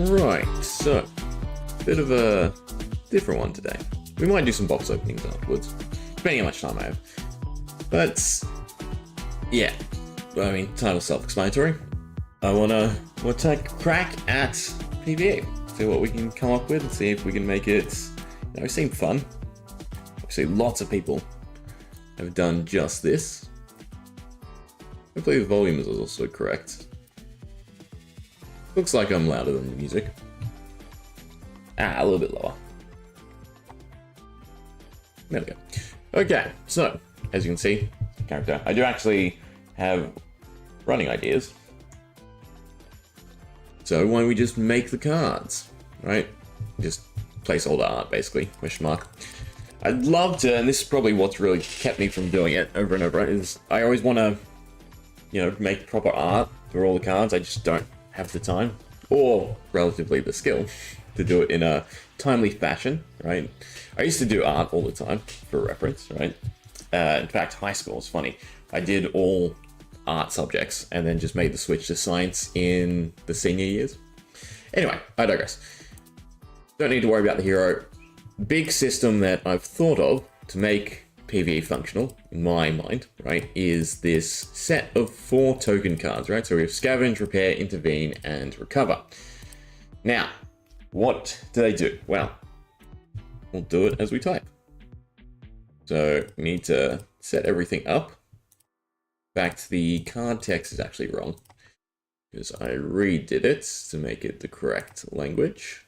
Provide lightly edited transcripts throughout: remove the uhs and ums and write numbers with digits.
Right, so, bit of a different one today. We might do some box openings afterwards, depending how much time I have. But, yeah, I mean, title self-explanatory. I wanna take a crack at PVE, see what we can come up with, and see if we can make it, seem fun. Obviously, lots of people have done just this. Hopefully the volume is also correct. Looks like I'm louder than the music. A little bit lower. There we go. Okay, so, as you can see, character. I do actually have running ideas. So why don't we just make the cards, right? Just placeholder art, basically, question mark. I'd love to, and this is probably what's really kept me from doing it over and over, is I always want to, make proper art for all the cards. I just don't have the time, or relatively the skill, to do it in a timely fashion, right? I used to do art all the time, for reference, right? In fact, high school is funny. I did all art subjects, and then just made the switch to science in the senior years. Anyway, I digress. Don't need to worry about the hero. Big system that I've thought of to make PvE functional, in my mind, right, is this set of 4 token cards, right? So we have Scavenge, Repair, Intervene, and Recover. Now, what do they do? Well, we'll do it as we type. So we need to set everything up. In fact, the card text is actually wrong, because I redid it to make it the correct language.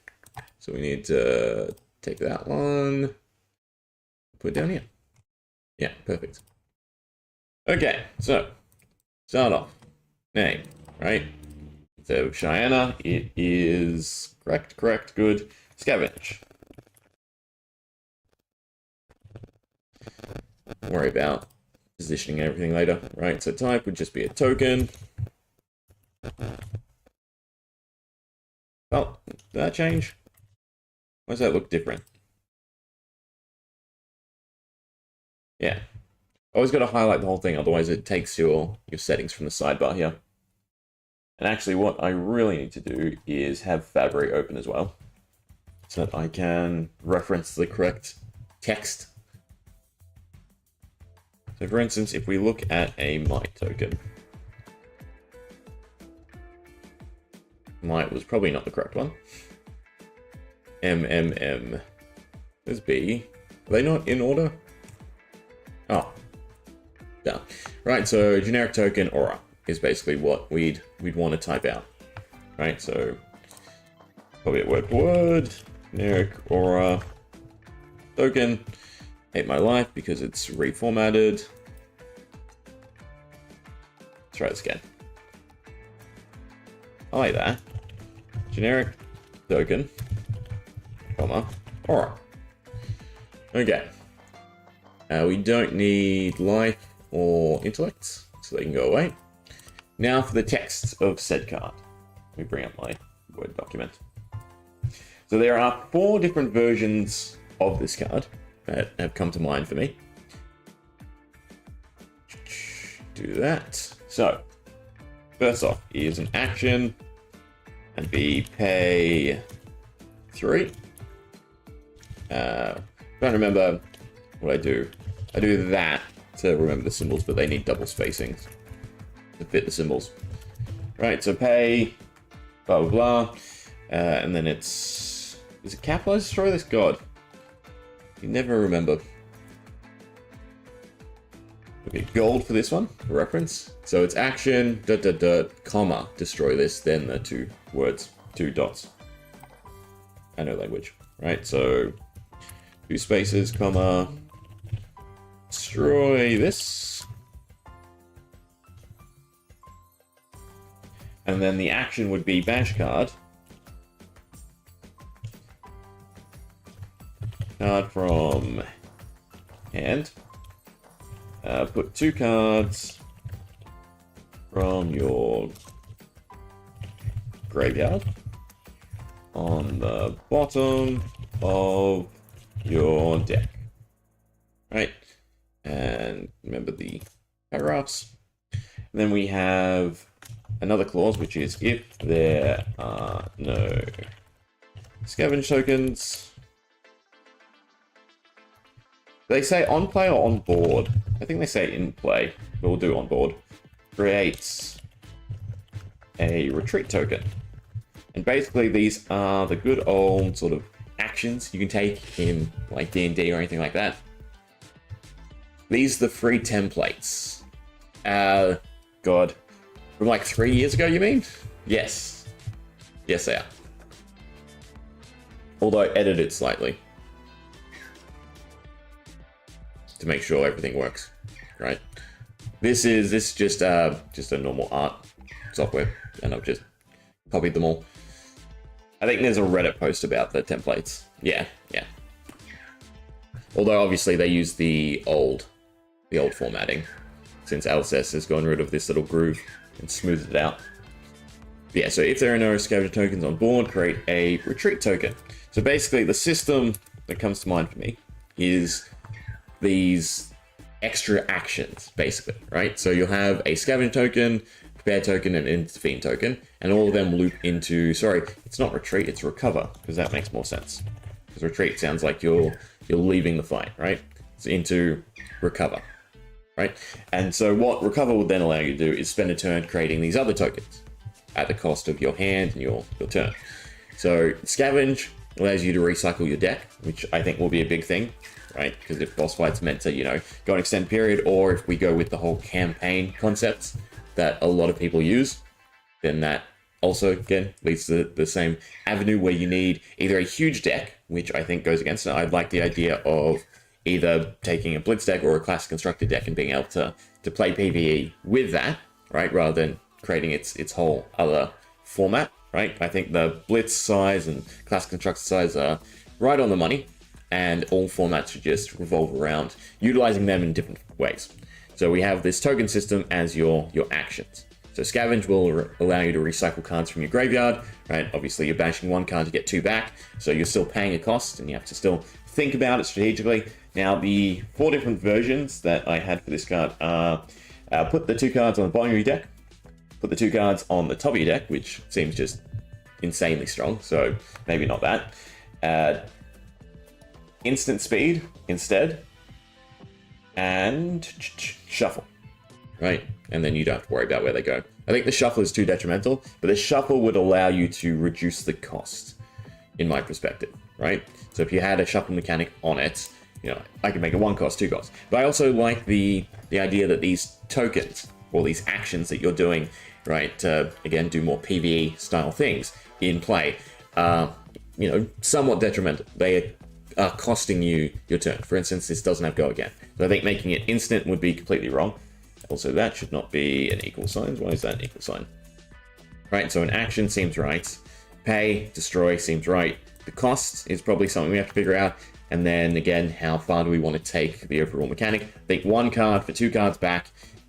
So we need to take that one, put it down here. Yeah, perfect. Okay, so start off. Name, right? So Cheyenne, it is correct, good. Scavenge. Don't worry about positioning and everything later, right? So type would just be a token. Oh, did that change? Why does that look different? Yeah. Always got to highlight the whole thing, otherwise it takes your settings from the sidebar here. And actually what I really need to do is have FaB open as well, so that I can reference the correct text. So for instance, if we look at a might token, might was probably not the correct one. MMM. There's B. Are they not in order? Oh. Yeah. Right, so generic token aura is basically what we'd want to type out. Right, so probably a word for word, generic aura token. Hate my life because it's reformatted. Let's try this again. I like that. Generic token, comma, aura. Okay. We don't need life or intellect, so they can go away. Now for the text of said card. Let me bring up my Word document. So there are 4 different versions of this card that have come to mind for me. Do that. So, first off is an action, and B, pay 3. Don't remember what I do. I do that to remember the symbols, but they need double spacings to fit the symbols. Right, so pay, blah, blah, blah. And then is it capitalized? Destroy this? God. You never remember. Okay, gold for this one, for reference. So it's action, comma, destroy this, then the 2 words, 2 dots. I know language, right? So 2 spaces, comma, destroy this. And then the action would be bash card. Card from hand. Put 2 cards from your graveyard on the bottom of your deck. Right? And remember the paragraphs. And then we have another clause, which is if there are no scavenge tokens. They say on play or on board? I think they say in play, but we'll do on board. Creates a retreat token. And basically these are the good old sort of actions you can take in like D&D or anything like that. These are the free templates. God. From like 3 years ago, you mean? Yes. Yes, they are. Although I edited slightly. To make sure everything works, right? This is just a normal art software, and I've just copied them all. I think there's a Reddit post about the templates. Yeah. Although obviously they use the old formatting, since LSS has gotten rid of this little groove and smoothed it out. Yeah, so if there are no scavenger tokens on board, create a retreat token. So basically the system that comes to mind for me is these extra actions, basically, right? So you'll have a scavenger token, prepare token, and intervene token, and all of them loop into, sorry, it's not retreat, it's recover, because that makes more sense. Because retreat sounds like you're leaving the fight, right? It's into recover, right? And so what recover will then allow you to do is spend a turn creating these other tokens at the cost of your hand and your turn. So scavenge allows you to recycle your deck, which I think will be a big thing, right? Because if boss fight's meant to, go an extended period, or if we go with the whole campaign concepts that a lot of people use, then that also, again, leads to the same avenue where you need either a huge deck, which I think goes against it. I'd like the idea of either taking a blitz deck or a classic constructed deck and being able to play PVE with that, right? Rather than creating its whole other format, right? I think the blitz size and classic constructed size are right on the money, and all formats should just revolve around utilizing them in different ways. So we have this token system as your actions. So scavenge will allow you to recycle cards from your graveyard, right? Obviously you're banishing one card to get two back, so you're still paying a cost and you have to still think about it strategically. Now the 4 different versions that I had for this card are put the 2 cards on the bottom of your deck, put the 2 cards on the top of your deck, which seems just insanely strong, so maybe not that. Instant speed instead, and shuffle, right? And then you don't have to worry about where they go. I think the shuffle is too detrimental, but the shuffle would allow you to reduce the cost, in my perspective, right? So if you had a shuffle mechanic on it, I could make it 1 cost, 2 cost. But I also like the idea that these tokens, or these actions that you're doing, right, to, again, do more PvE style things in play, somewhat detrimental. They are costing you your turn. For instance, this doesn't have go again. So I think making it instant would be completely wrong. Also, that should not be an equal sign. Why is that an equal sign? Right, so an action seems right. Pay, destroy seems right. The cost is probably something we have to figure out. And then again, how far do we want to take the overall mechanic? I think 1 card for 2 cards back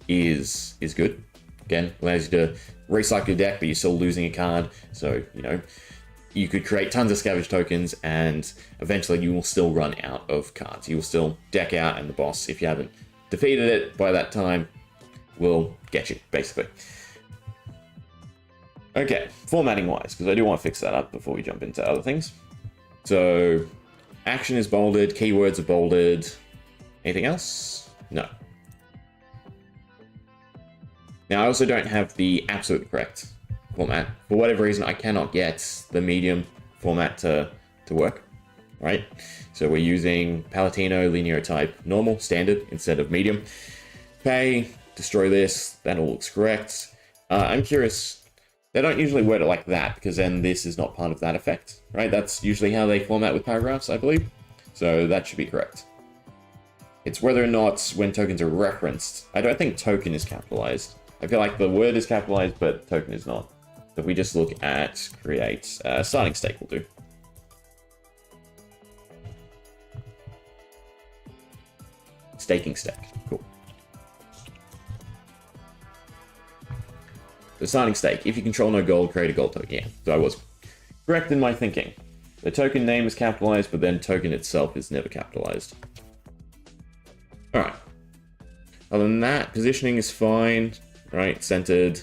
is good. Again, allows you to recycle your deck, but you're still losing a card. So, you could create tons of scavenge tokens, and eventually you will still run out of cards. You will still deck out, and the boss, if you haven't defeated it by that time, will get you, basically. Okay, formatting wise, because I do want to fix that up before we jump into other things. So, action is bolded, keywords are bolded. Anything else? No. Now, I also don't have the absolute correct format. For whatever reason, I cannot get the medium format to work, right? So we're using Palatino, linear type, normal, standard, instead of medium. Pay, destroy this, that all looks correct. I'm curious, they don't usually word it like that, because then this is not part of that effect, right? That's usually how they format with paragraphs, I believe. So that should be correct. It's whether or not when tokens are referenced. I don't think token is capitalized. I feel like the word is capitalized, but token is not. So if we just look at create, starting stake will do. Staking stake, cool. The starting stake, if you control no gold, create a gold token. Yeah, so I was correct in my thinking. The token name is capitalized, but then token itself is never capitalized. All right. Other than that, positioning is fine, right? Centered.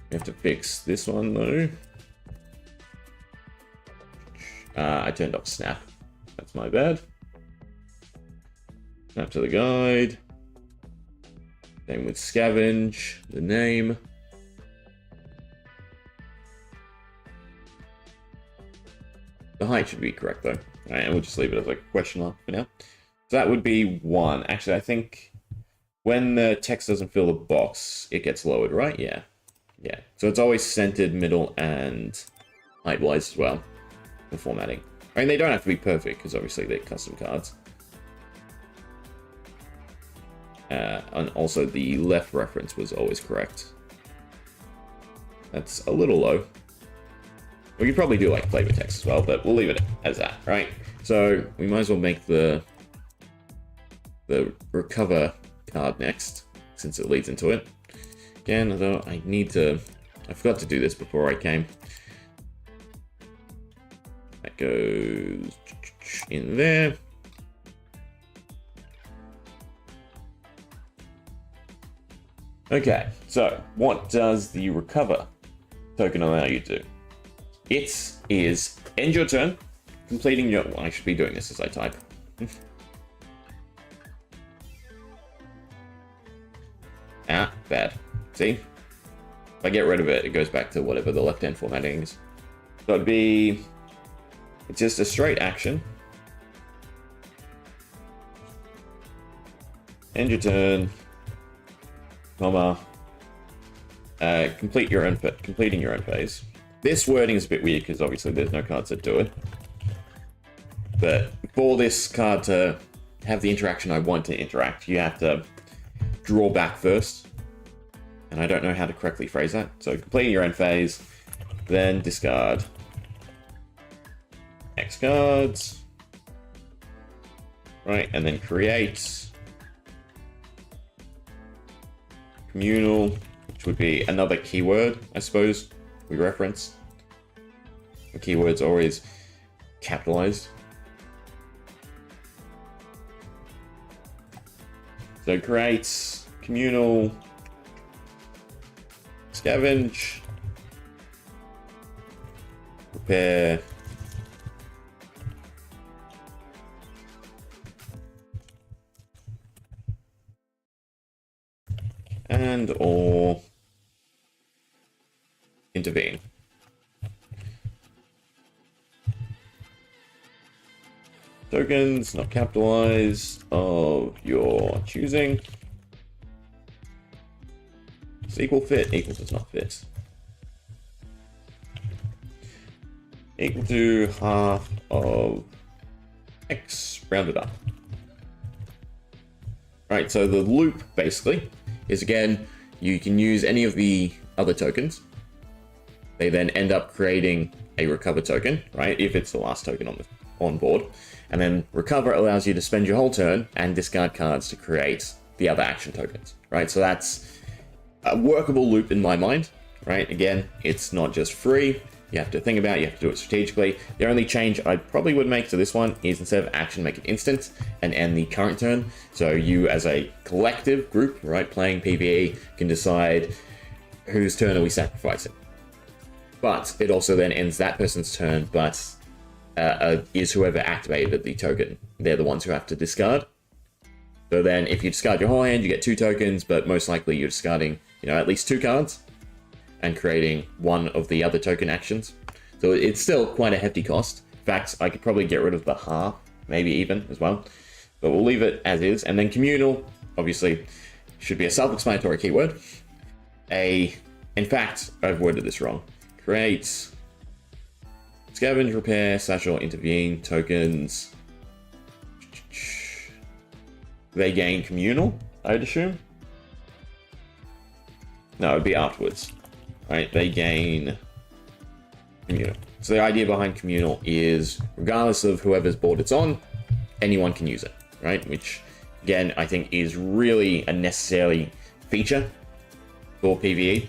We have to fix this one though. I turned off snap. That's my bad. Snap to the guide. Same with scavenge, the name. The height should be correct though. Alright, and we'll just leave it as like a question mark for now. So that would be 1. Actually, I think when the text doesn't fill the box, it gets lowered, right? Yeah. Yeah. So it's always centered, middle, and height-wise as well for formatting. I mean, they don't have to be perfect because obviously they're custom cards. And also the left reference was always correct. That's a little low. We could probably do like flavor text as well, but we'll leave it as that, right? So we might as well make the recover card next, since it leads into it. Again, although I forgot to do this before I came. That goes in there. Okay, so what does the recover token allow you to do? It is end your turn, completing your... Well, I should be doing this as I type. Bad. See? If I get rid of it, it goes back to whatever the left-hand formatting is. So it'd be... It's just a straight action. End your turn, comma, completing your own phase. This wording is a bit weird because obviously there's no cards that do it. But for this card to have the interaction I want to interact, you have to draw back first. And I don't know how to correctly phrase that. So completing your end phase, then discard X cards. Right, and then create communal, which would be another keyword, I suppose, we reference. The keyword's always capitalized. So create communal scavenge, prepare, and or intervene. Tokens not capitalized of your choosing. Does equal fit? Equal does not fit. Equal to half of X rounded up. Right, so the loop basically is, again, you can use any of the other tokens. They then end up creating a recover token, right? If it's the last token on board. And then recover allows you to spend your whole turn and discard cards to create the other action tokens, right? So that's a workable loop in my mind, right? Again, it's not just free. You have to think about it, you have to do it strategically. The only change I probably would make to this one is instead of action, make it instant and end the current turn. So you as a collective group, right, playing PVE can decide whose turn are we sacrificing. But it also then ends that person's turn, but is whoever activated the token. They're the ones who have to discard. So then if you discard your whole hand, you get 2 tokens, but most likely you're discarding, at least 2 cards and creating one of the other token actions. So it's still quite a hefty cost. In fact, I could probably get rid of the half, maybe even as well, but we'll leave it as is. And then communal, obviously, should be a self-explanatory keyword. In fact, I've worded this wrong. Create scavenge, repair, / intervene tokens. They gain communal, I'd assume. No, it'd be afterwards. Right, they gain communal. So the idea behind communal is, regardless of whoever's board it's on, anyone can use it, right? Which, again, I think is really a necessary feature for PvE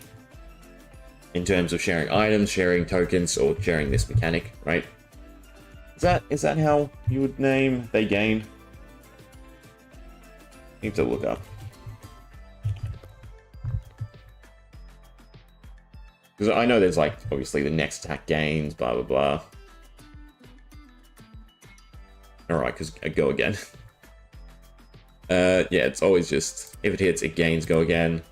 in terms of sharing items, sharing tokens, or sharing this mechanic, right? Is that how you would name they gain? Need to look up. Because I know there's like, obviously the next attack gains, blah, blah, blah. Alright, because go again. Yeah, it's always just, if it hits, it gains, go again.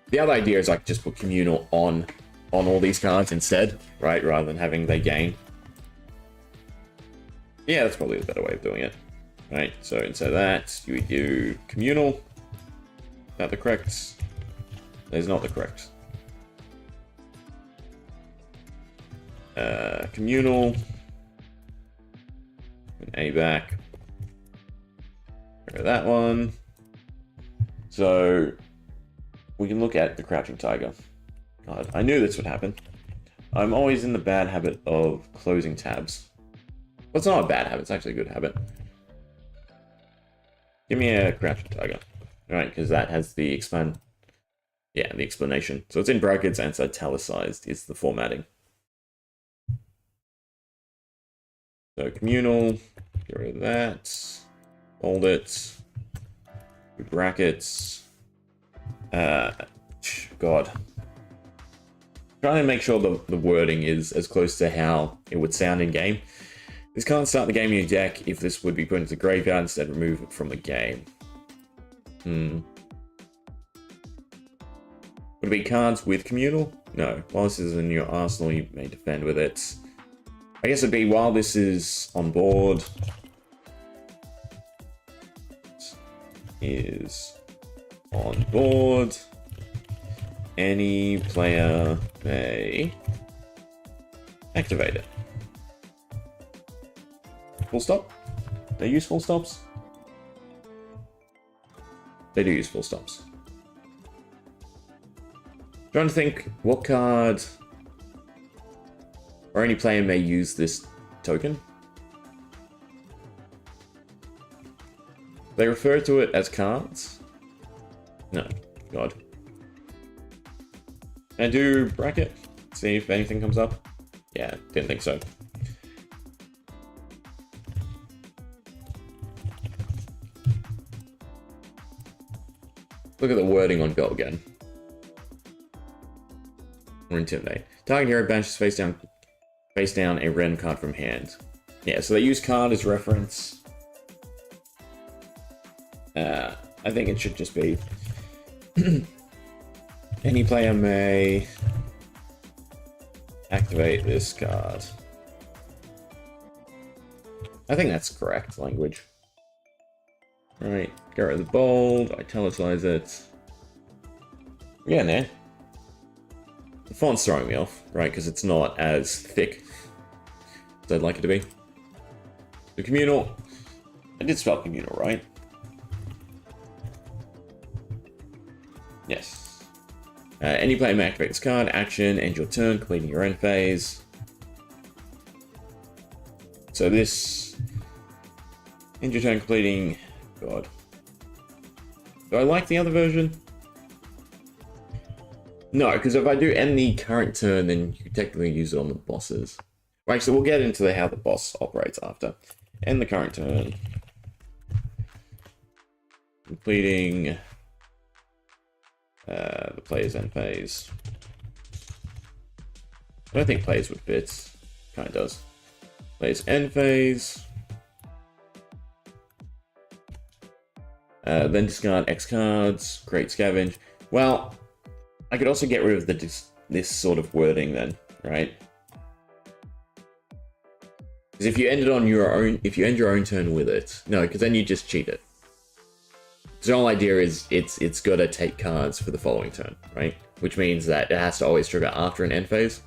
The other idea is I could just put communal on all these cards instead, right? Rather than having they gain. Yeah, that's probably the better way of doing it. Right, so instead of that, you would do communal. Is that the correct? That is not the correct. Communal. An A back. Go that one. So we can look at the Crouching Tiger. God, I knew this would happen. I'm always in the bad habit of closing tabs. Well, it's not a bad habit, it's actually a good habit. Give me a Crouching Tiger. Alright, because that has the expand. Yeah, the explanation. So it's in brackets and it's italicized is the formatting. So communal, get rid of that. Hold it. Brackets. God. Trying to make sure the wording is as close to how it would sound in game. This can't start the game in your deck if this would be put into the graveyard, instead remove it from the game. Would it be cards with communal? No. While this is in your arsenal, you may defend with it. I guess it'd be while this is on board. Is on board. Any player may activate it. Full stop? They use full stops? They do use full stops. Trying to think what card or any player may use this token. They refer to it as cards? No. God. Can I do bracket? See if anything comes up? Yeah, didn't think so. Look at the wording on go again. Or intimidate. Target hero banishes face down a random card from hand. Yeah, so they use card as reference. I think it should just be any player may activate this card. I think that's correct language. Right, get rid of the bold, italicize it. Yeah, nah. The font's throwing me off, right, because it's not as thick as I'd like it to be. The communal. I did spell communal, right? Yes. Any player may activate this card, action, end your turn, completing your end phase. So this, end your turn, completing, God. Do I like the other version? No, because if I do end the current turn, then you can technically use it on the bosses. Right, so we'll get into how the boss operates after. End the current turn. Completing the player's end phase. I don't think players would fit. Kind of does. Player's end phase. Then discard X cards. Create scavenge. Well, I could also get rid of this sort of wording then, right? Because if you end it on your own, if you end your own turn with it, no, because then you just cheat it. So the whole idea is it's got to take cards for the following turn, right? Which means that it has to always trigger after an end phase.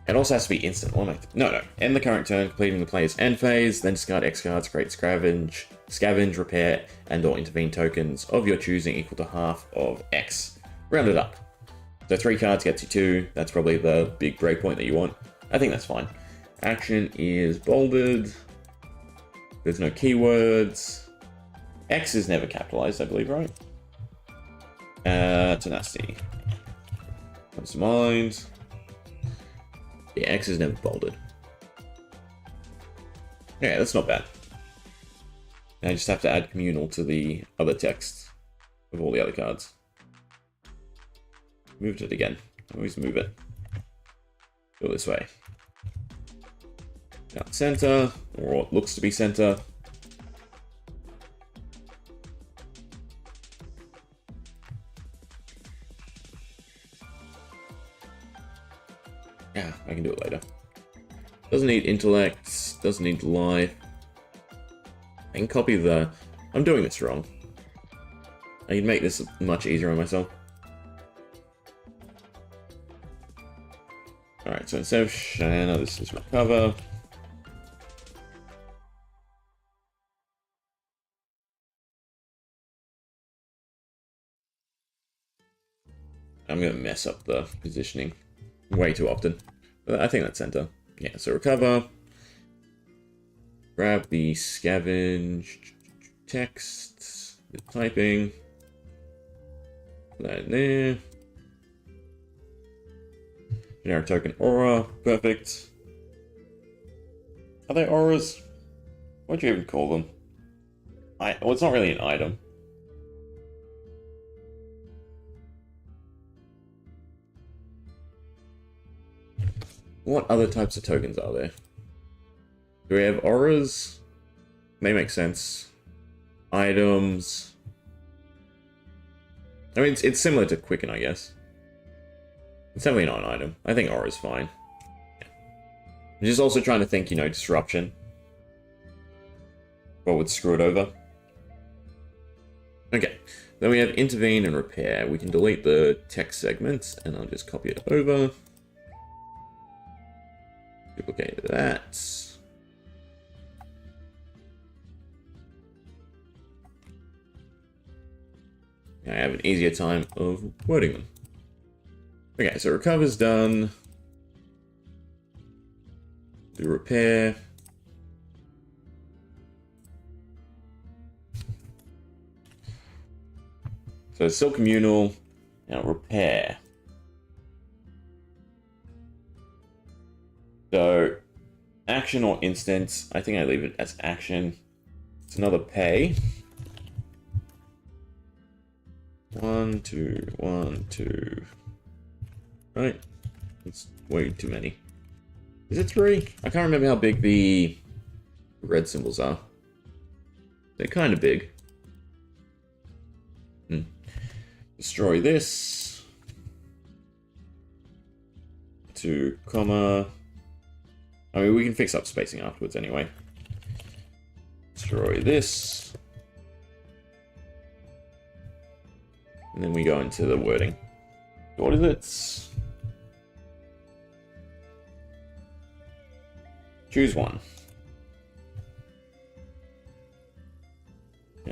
It also has to be instant. No. End the current turn, completing the player's end phase, then discard X cards, create scavenge, repair, and/or intervene tokens of your choosing equal to half of X. Round it up. So 3 cards gets you 2. That's probably the big breakpoint that you want. I think that's fine. Action is bolded. There's no keywords. X is never capitalized, I believe, right? Tenacity. Comes to mind. Yeah, X is never bolded. Yeah, that's not bad. And I just have to add communal to the other text of all the other cards. moved it again. Always move it. Go this way. Now center, or what looks to be center. Yeah, I can do it later. Doesn't need intellect, doesn't need life. I can copy the... I'm doing this wrong. I can make this much easier on myself. Alright, so instead of Shanna, this is recover. I'm going to mess up the positioning way too often. But I think that's center. Yeah, so recover. Grab the scavenge text, the typing. Put that in there. Generic token aura, perfect. Are they auras? What'd you even call them? Well, it's not really an item. What other types of tokens are there? Do we have auras? May make sense. Items. I mean, it's similar to Quicken, I guess. It's definitely not an item. I think aura is fine. Yeah. I'm just also trying to think, you know, disruption. What would screw it over? Okay. Then we have intervene and repair. We can delete the text segments, and I'll just copy it over. Duplicate that. I have an easier time of wording them. Okay, so recover's done. Do repair. So it's still communal. Now repair. So action or instance. I think I leave it as action. It's another pay. 1, 2, 1, 2. Right. It's way too many. Is it 3? I can't remember how big the red symbols are. They're kind of big. Destroy this. 2, comma. I mean, we can fix up spacing afterwards anyway. Destroy this. And then we go into the wording. What is it? Choose one.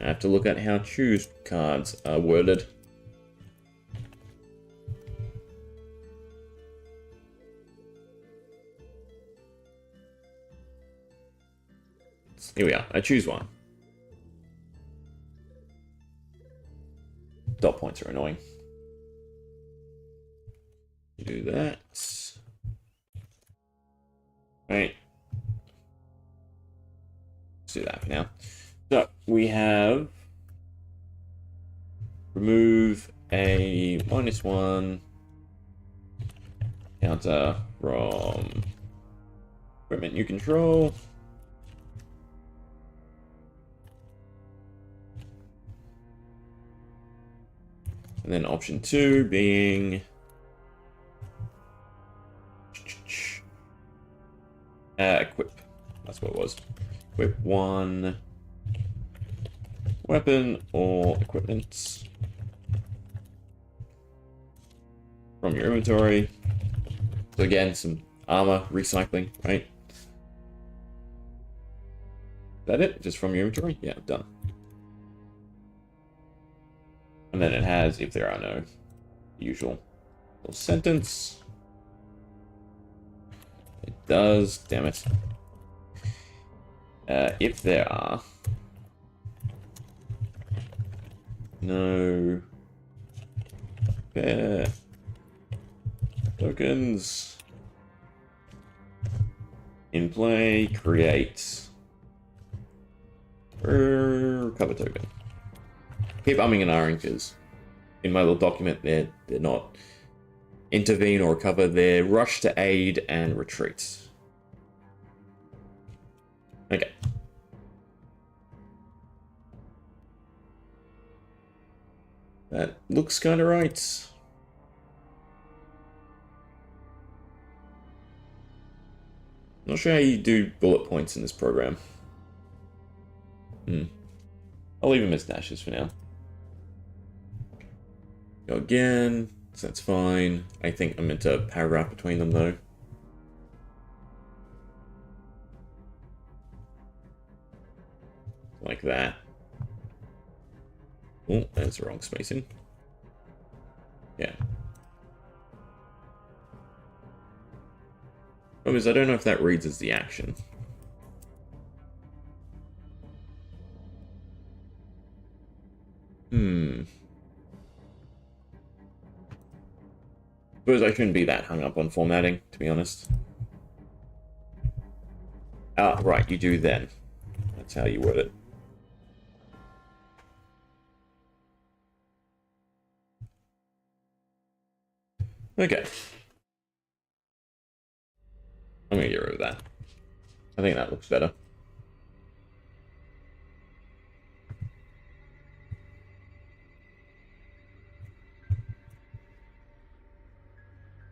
I have to look at how choose cards are worded. Here we are. I choose one. Dot points are annoying. Do that. Right. Let's do that for now. So we have remove a -1 counter from equipment you control. And then option 2 being equip. That's what it was. Equip 1 weapon or equipment from your inventory. So again, some armor recycling, right? Is that it? Just from your inventory? Yeah, done. And then it has, if there are no usual little sentence. It does, damn it. If there are no pair tokens in play, create recover token. Keep umming and ahhing because in my little document they're not intervene or recover their rush to aid and retreat. Okay. That looks kind of right. Not sure how you do bullet points in this program. I'll leave them as dashes for now. Go again, so that's fine. I think I'm meant to paragraph between them though. Like that. Oh, that's the wrong spacing. Yeah. Problem is, I don't know if that reads as the action. Suppose I shouldn't be that hung up on formatting, to be honest. Ah, right, you do then. That's how you word it. Okay. I'm gonna get rid of that. I think that looks better.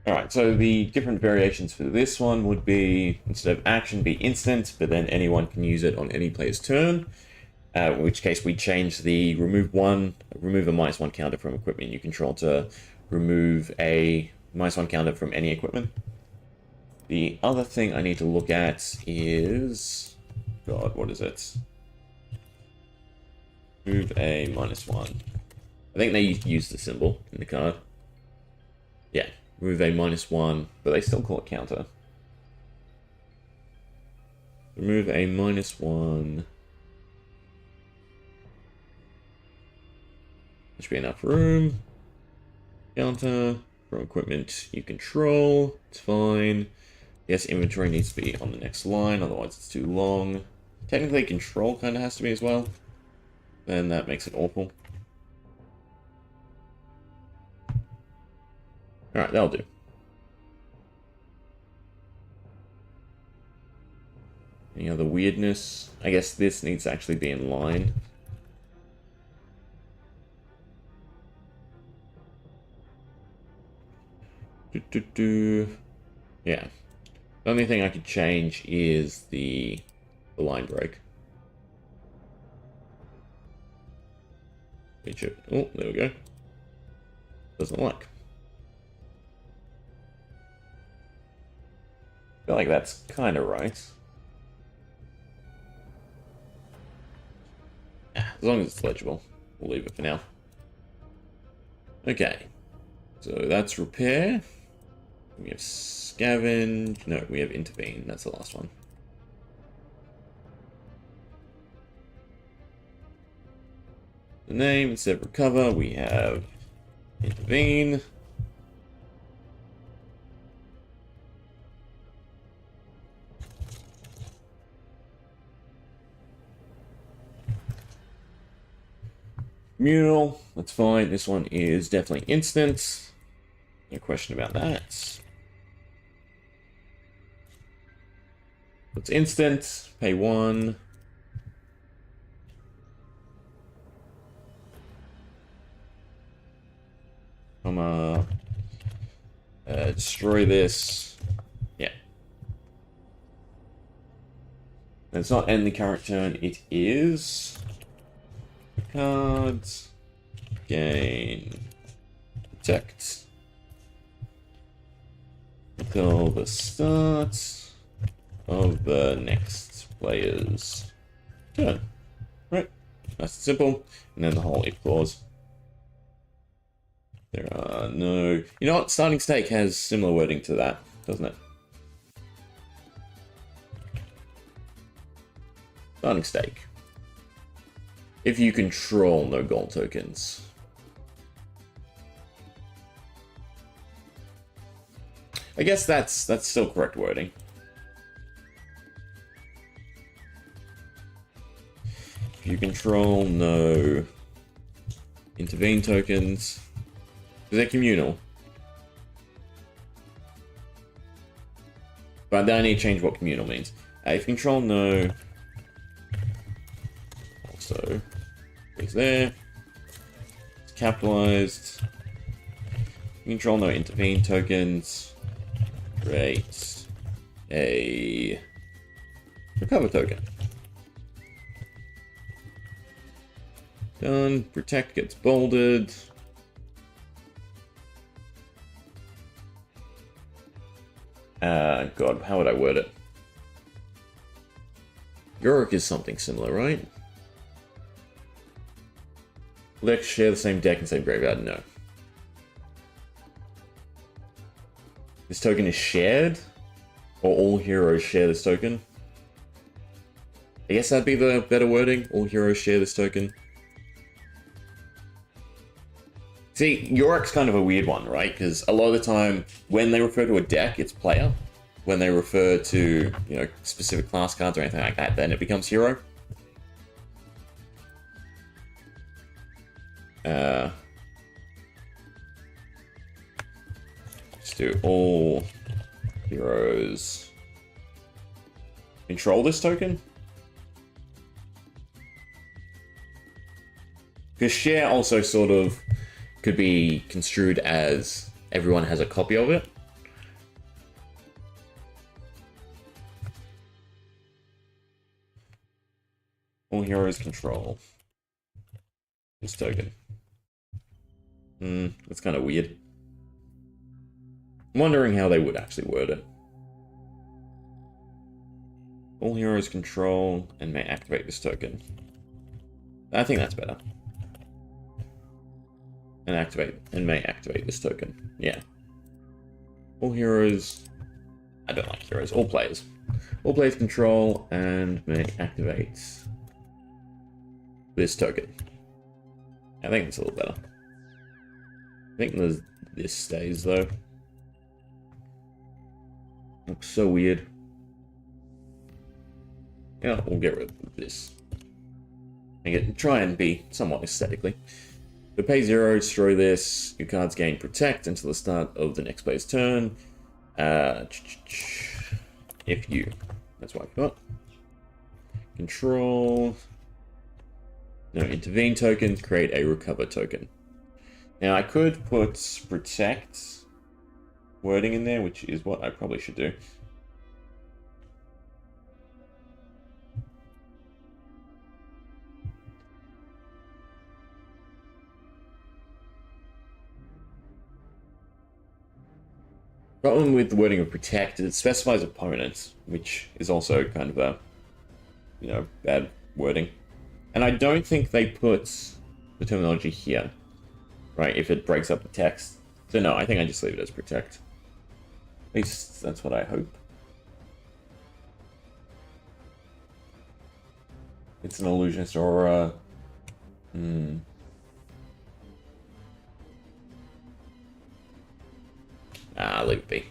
Alright, so the different variations for this one would be, instead of action, be instant, but then anyone can use it on any player's turn. In which case we change the remove a -1 counter from equipment you control to remove a -1 counter from any equipment. The other thing I need to look at is... God, what is it? Move a -1. I think they use the symbol in the card. Yeah, remove a -1, but they still call it counter. Remove a -1. There should be enough room. Counter from equipment you control. It's fine. Yes, inventory needs to be on the next line, otherwise it's too long. Technically, control kind of has to be as well. Then that makes it awful. Alright, that'll do. Any other weirdness? I guess this needs to actually be in line. Yeah. The only thing I could change is the line break. Oh, there we go. Doesn't like. I feel like that's kind of right. As long as it's legible, we'll leave it for now. Okay. So that's repair. We have scavenge. No, we have intervene. That's the last one. The name, instead of recover, we have intervene. Communal, that's fine. This one is definitely instant. No question about that. It's instant, pay 1. Destroy this. Yeah. And it's not end the current turn, it is cards, gain, protect, until the start of the next player's turn. Right, nice and simple. And then the whole if clause. There are no... You know what? Starting stake has similar wording to that, doesn't it? Starting stake. If you control no gold tokens. I guess that's still correct wording. If you control no intervene tokens. They're communal. But then I need to change what communal means. If control no, also is there. It's capitalized. Control no intervene tokens. Create a recover token. Done. Protect gets bolded. God, how would I word it? Yorick is something similar, right? Let's share the same deck and same graveyard. No. This token is shared? Or all heroes share this token? I guess that'd be the better wording. All heroes share this token. See, Yorick's kind of a weird one, right? Because a lot of the time, when they refer to a deck, it's player. When they refer to, you know, specific class cards or anything like that, then it becomes hero. Let's do all heroes control this token. Because share also sort of could be construed as everyone has a copy of it. All heroes control this token. That's kind of weird. I'm wondering how they would actually word it. All heroes control and may activate this token. I think that's better. And may activate this token. Yeah. All heroes. I don't like heroes. All players. All players control and may activate this token. I think it's a little better. I think this stays though. Looks so weird. Yeah, we'll get rid of this. And try and be somewhat aesthetically. But pay 0, destroy this. Your cards gain protect until the start of the next player's turn. If you. That's what I got. Control. No intervene tokens. Create a recover token. Now I could put protect wording in there, which is what I probably should do. Problem with the wording of protect is it specifies opponents, which is also kind of a, you know, bad wording. And I don't think they put the terminology here, right, if it breaks up the text. So no, I think I just leave it as protect. At least that's what I hope. It's an illusionist aura. Leave it be.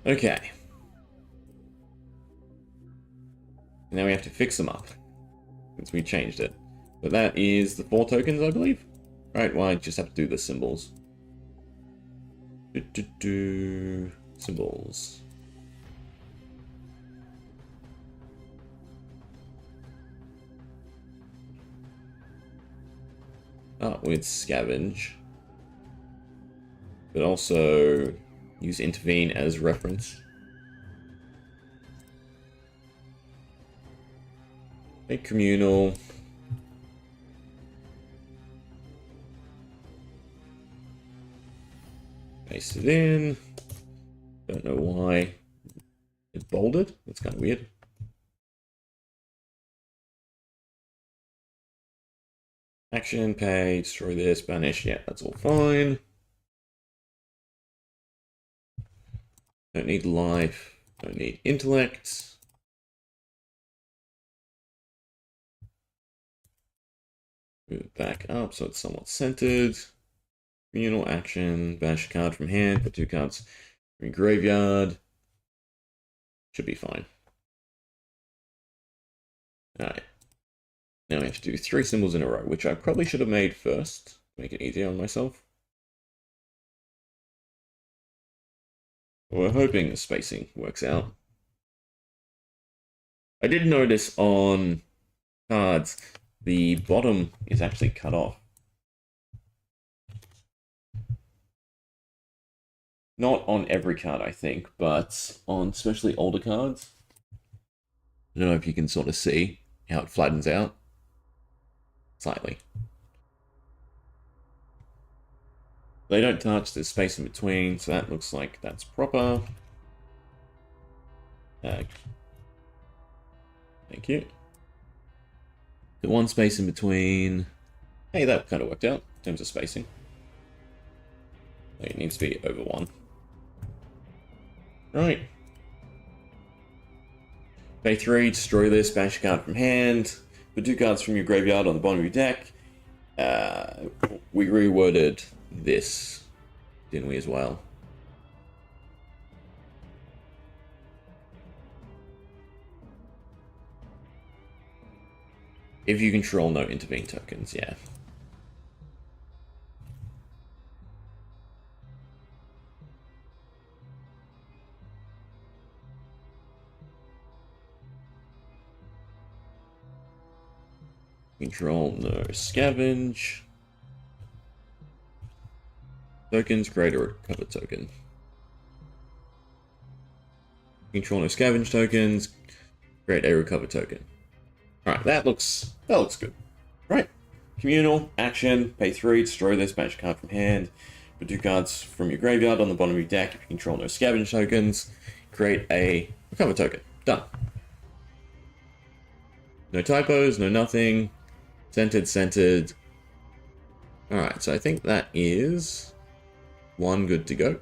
Okay. Now we have to fix them up, since we changed it. But that is the 4 tokens, I believe. Right, well, I just have to do the symbols. Symbols. With scavenge. But also use intervene as reference. Make communal. Paste it in. Don't know why it's bolded. That's kind of weird. Action, pay, destroy this, banish. Yeah, that's all fine. Don't need life. Don't need intellect. Move it back up so it's somewhat centered. Communal action. Banish a card from hand. Put 2 cards in graveyard. Should be fine. Alright. Now we have to do 3 symbols in a row, which I probably should have made first to make it easier on myself. We're hoping the spacing works out. I did notice on cards, the bottom is actually cut off. Not on every card, I think, but on especially older cards. I don't know if you can sort of see how it flattens out. Slightly. They don't touch, there's space in between, so that looks like that's proper. Thank you. The one space in between. Hey, that kind of worked out in terms of spacing. It needs to be over 1. Right. Pay 3, destroy this, banish a card from hand. Put 2 cards from your graveyard on the bottom of your deck. We reworded this, didn't we, as well? If you control no intervene tokens, yeah. Control no scavenge. Tokens, create a recover token. Control no scavenge tokens, create a recover token. Alright, that looks good. Right. Communal, action, pay 3, destroy this, banish a card from hand. Put 2 cards from your graveyard on the bottom of your deck. If you control no scavenge tokens, create a recover token. Done. No typos, no nothing. Centered. Alright, so I think that is 1 good to go.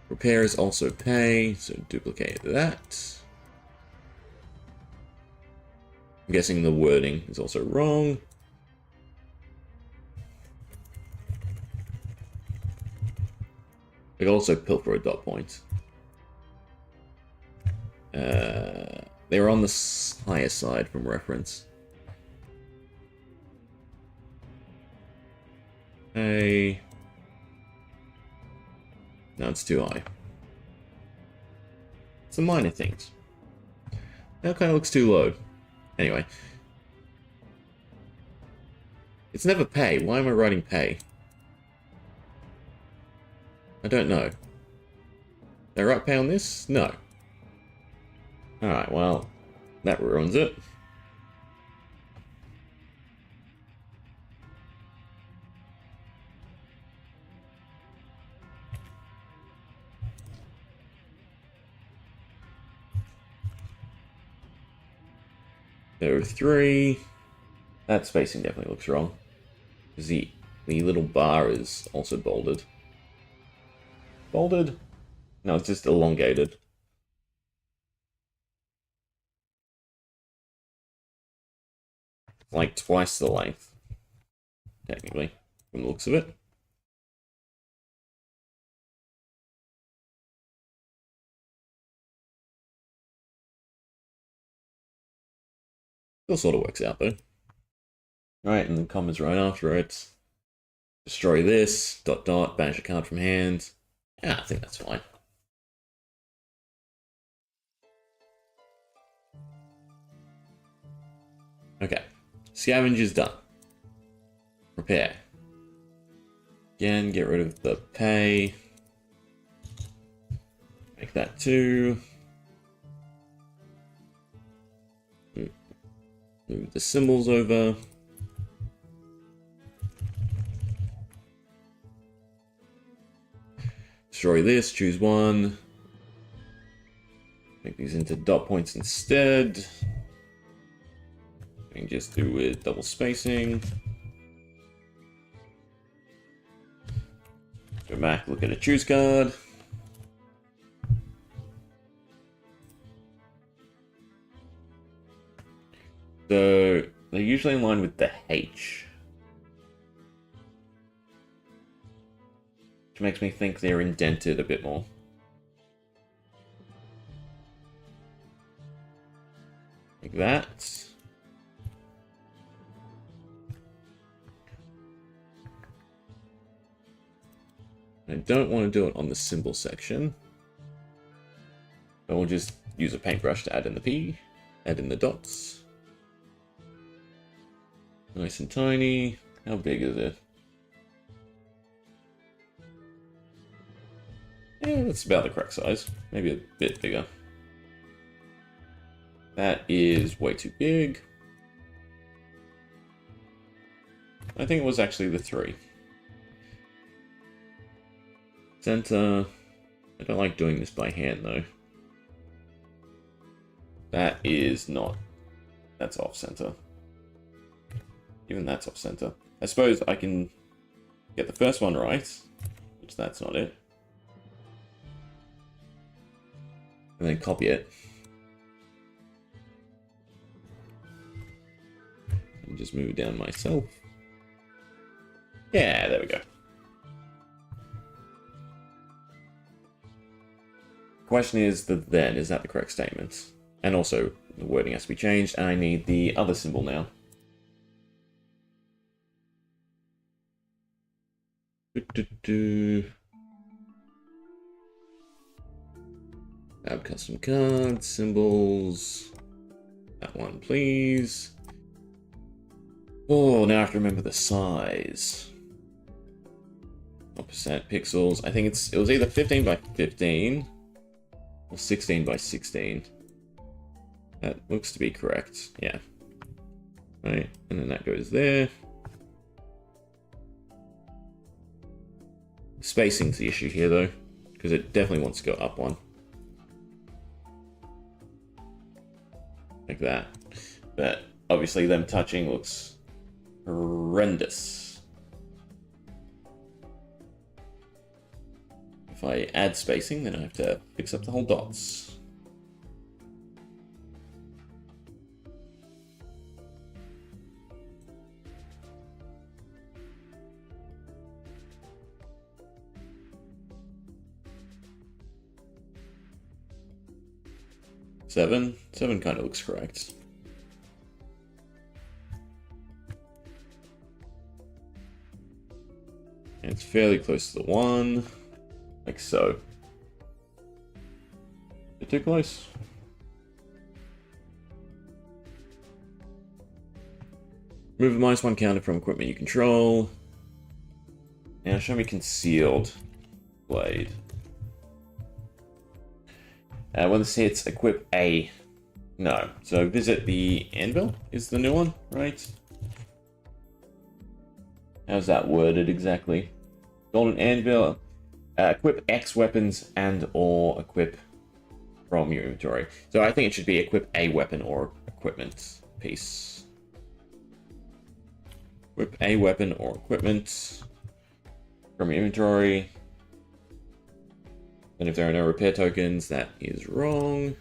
Repair is also pay, so duplicate that. I'm guessing the wording is also wrong. I can also pilfer a dot point. They're on the higher side from reference. Hey. No, it's too high. Some minor things. That kind of looks too low. Anyway. It's never pay. Why am I writing pay? I don't know. Did I write pay on this? No. Alright, well, that ruins it. There are 3. That spacing definitely looks wrong. Because the little bar is also bolded. Bolded? No, it's just elongated. Like twice the length, technically, from the looks of it. Still sort of works out, though. Right, and the comments right after it. Destroy this, ... banish a card from hand. Yeah, I think that's fine. Okay, scavenge is done. Repair. Again, get rid of the pay. Make that 2. Move the symbols over. Destroy this, choose 1. Make these into dot points instead. We can just do with double spacing. Go back, look at a choose card. So they're usually in line with the H. Which makes me think they're indented a bit more. Like that. don't want to do it on the symbol section. But we'll just use a paintbrush to add in the P, add in the dots. Nice and tiny. How big is it? Yeah, that's about the correct size. Maybe a bit bigger. That is way too big. I think it was actually the 3. Center. I don't like doing this by hand though. That is not. That's off center. Even that's off center. I suppose I can get the first one right, which that's not it. And then copy it. And just move it down myself. Yeah, there we go. Question is the then, is that the correct statement? And also, the wording has to be changed, and I need the other symbol now. Add custom cards, symbols. That one, please. Oh, now I have to remember the size. 1% pixels. I think it was either 15 by 15 or 16 by 16. That looks to be correct. Yeah. Right, and then that goes there. Spacing's the issue here though, because it definitely wants to go up one. Like that. But obviously them touching looks horrendous. If I add spacing, then I have to fix up the whole dots. Seven kind of looks correct. And it's fairly close to the 1, like so. Bit too close. Move the -1 counter from equipment you control. Now show me concealed blade. When this hits, equip A. No. So visit the anvil is the new one, right? How's that worded exactly? Golden anvil. Equip X weapons and or equip from your inventory. So I think it should be equip a weapon or equipment piece. Equip a weapon or equipment from your inventory. And if there are no repair tokens, that is wrong.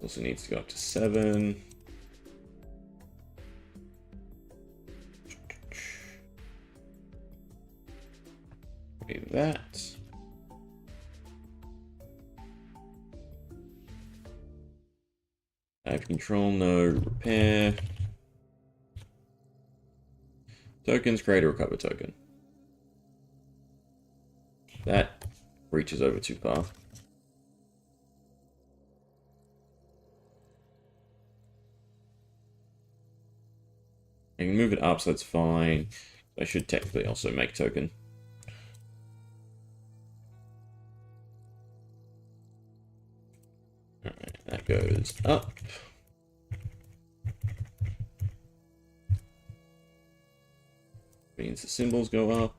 Also needs to go up to 7. Copy that. Active control, no repair. Tokens, create a recover token. That reaches over too far. I can move it up, so that's fine. I should technically also make token. Alright, that goes up. Means the symbols go up.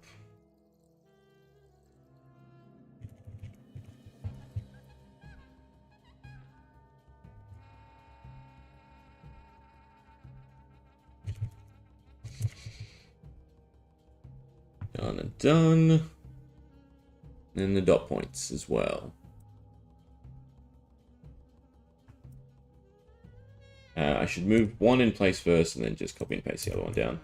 Done and done. And the dot points as well. I should move one in place first and then just copy and paste the other one down.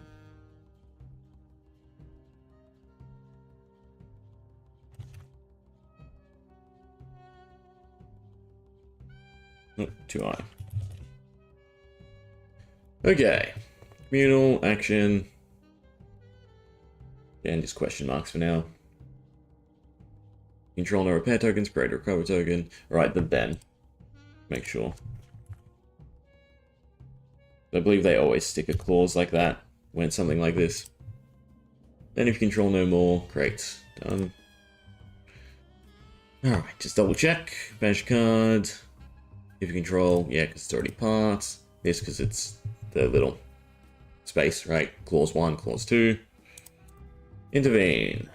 Oh, too high. Okay. Communal, action. And just question marks for now. Control no repair tokens, create a recover token. Alright, then. Make sure. I believe they always stick a clause like that when it's something like this. Then if you control no more, great. Done. Alright, just double check. Bash card. If you control, yeah, because it's already part. This because it's the little space, right? Clause 1, clause 2. Intervene.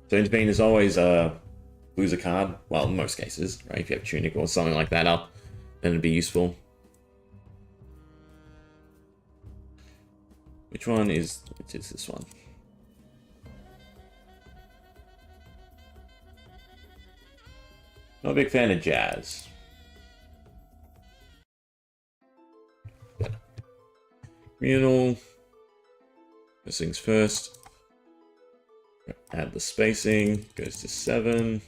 So intervene is always lose a card. Well, in most cases, right? If you have Tunic or something like that up, then it'd be useful. Which one is... It is this one. Not a big fan of jazz. Communal. First things first. Add the spacing. Goes to 7.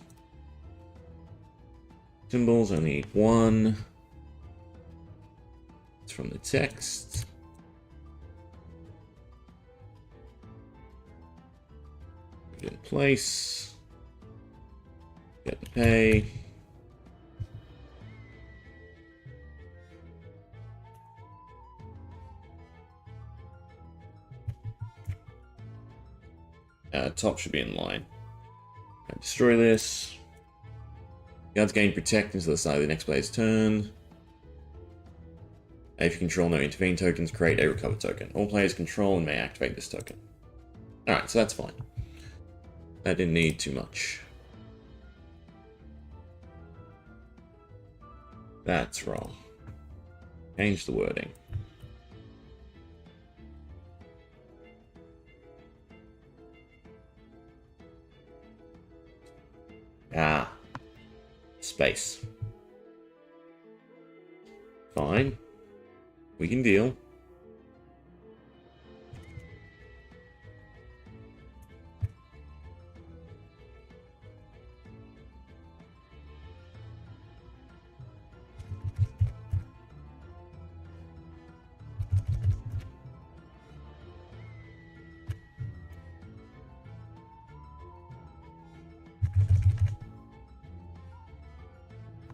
Symbols, I need 1. It's from the text. Put it in place. Get the pay. Top should be in line. Destroy this. Guards gain protect until the start of the next player's turn. If you control no intervene tokens, create a recover token. All players control and may activate this token. Alright, so that's fine. That didn't need too much. That's wrong. Change the wording. Ah. Space. Fine. We can deal.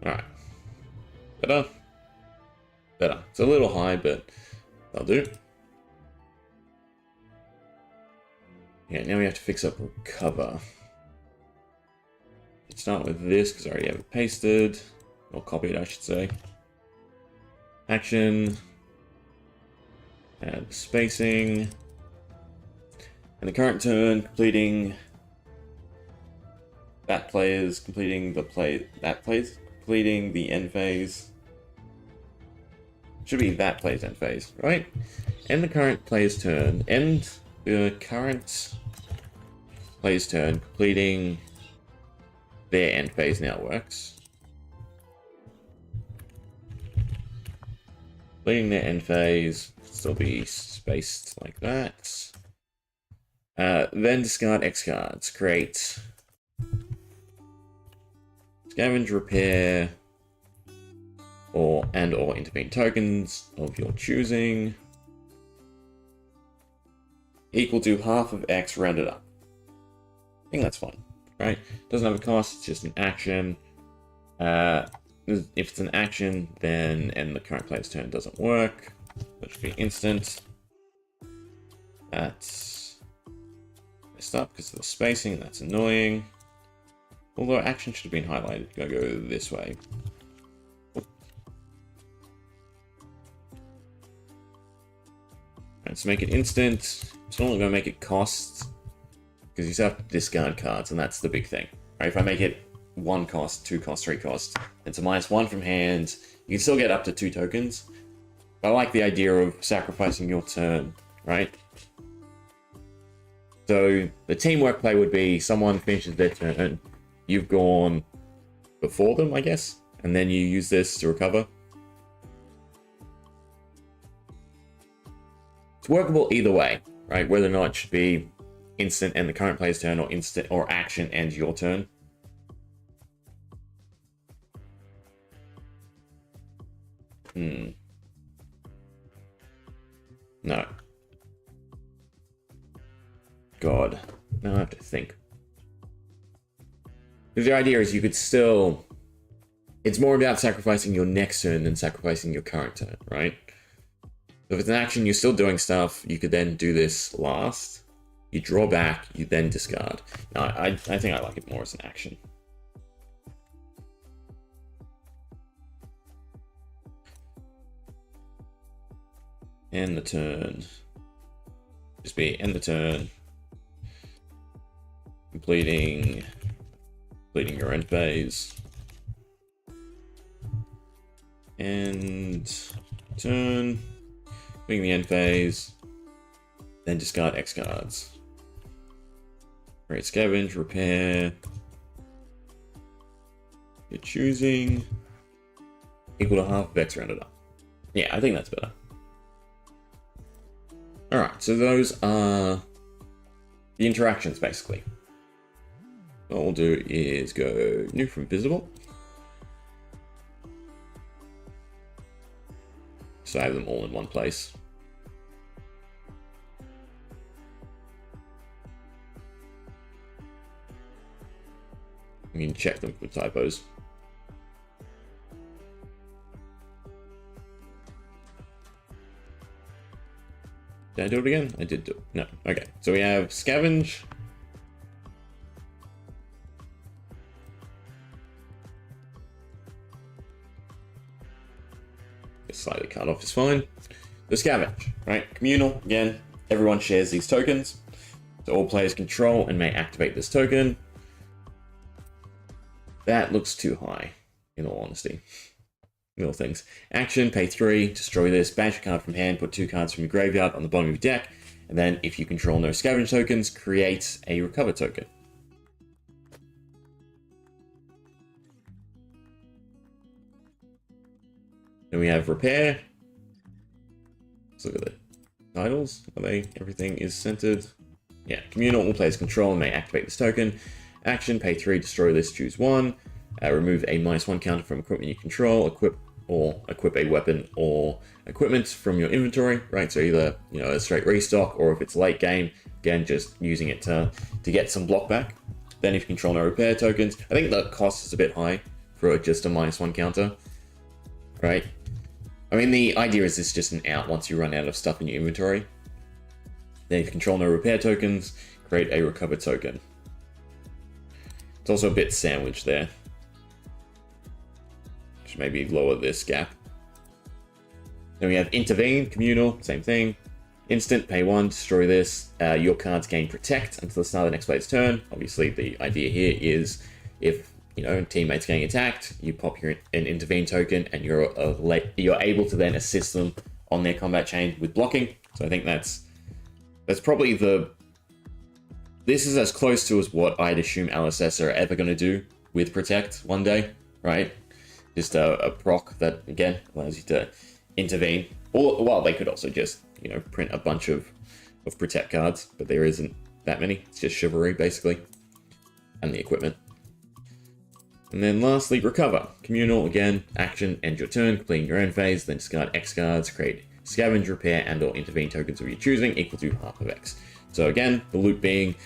Alright. Better. Better. It's a little high, but that'll do. Yeah, now we have to fix up recover. Let's start with this, because I already have it pasted. Or copied, I should say. Action. Add spacing. And the current turn, completing... That player's completing the play... That player's completing the end phase. Should be that player's end phase, right? End the current player's turn. End the current player's turn, completing their end phase now works. Completing their end phase, still be spaced like that. Then discard X cards. Create scavenge, repair, or intervene tokens of your choosing, equal to half of X rounded up. I think that's fine, right? Doesn't have a cost, it's just an action. If it's an action, then end the current player's turn doesn't work. That should be instant. That's messed up because of the spacing, that's annoying. Although action should have been highlighted, gotta go this way. Let's make it instant. It's not going to make it cost, because you still have to discard cards, and that's the big thing. Right? If I make it 1 cost, 2 cost, 3 cost, it's a -1 from hand. You can still get up to 2 tokens. But I like the idea of sacrificing your turn, right? So the teamwork play would be someone finishes their turn, you've gone before them, I guess, and then you use this to recover. It's workable either way, right? Whether or not it should be instant and the current player's turn, or instant or action and your turn. No. God. Now I have to think. Because the idea is you could still... It's more about sacrificing your next turn than sacrificing your current turn, right? So if it's an action, you're still doing stuff, you could then do this last. You draw back, you then discard. No, I think I like it more as an action. End the turn. Just be end the turn. Completing your end phase. End turn. Completing the end phase. Then discard X cards. Create scavenge, repair. You're choosing. Equal to half of X rounded up. Yeah, I think that's better. Alright, so those are the interactions, basically. What we'll do is go new from visible. So I have them all in one place. You can check them for typos. Did I do it again? I did do it. No. Okay. So we have scavenge. Just slightly cut off is fine. The scavenge, right? Communal, again, everyone shares these tokens. So all players control and may activate this token. That looks too high, in all honesty. Little things. Action, pay 3, destroy this, banish a card from hand, put 2 cards from your graveyard on the bottom of your deck, and then if you control no scavenge tokens, create a recover token. Then we have repair. Let's look at the titles. Are they? Everything is centered. Yeah, communal, all players control and may activate this token. Action, pay 3, destroy this, choose 1. Remove a -1 counter from equipment you control, equip a weapon or equipment from your inventory, right? So either, you know, a straight restock, or if it's late game, again, just using it to get some block back. Then if you control no repair tokens, I think the cost is a bit high for just a -1 counter, right? I mean, the idea is it's just an out once you run out of stuff in your inventory. Then if you control no repair tokens, create a recover token. It's also a bit sandwiched there. Should maybe lower this gap. Then we have intervene, communal, same thing. Instant, pay 1, destroy this. Your cards gain protect until the start of the next player's turn. Obviously, the idea here is if, you know, teammates getting attacked, you pop an intervene token, and you're able to then assist them on their combat chain with blocking. So I think that's probably this is as close to as what I'd assume LSS are ever going to do with protect one day, right? Just a proc that, again, allows you to intervene. Or, well, they could also just, you know, print a bunch of protect cards, but there isn't that many. It's just chivalry, basically, and the equipment. And then lastly, recover. Communal, again, action, end your turn, completing your end phase, then discard X cards, create scavenge, repair, and or intervene tokens of your choosing, equal to half of X. So again, the loop being,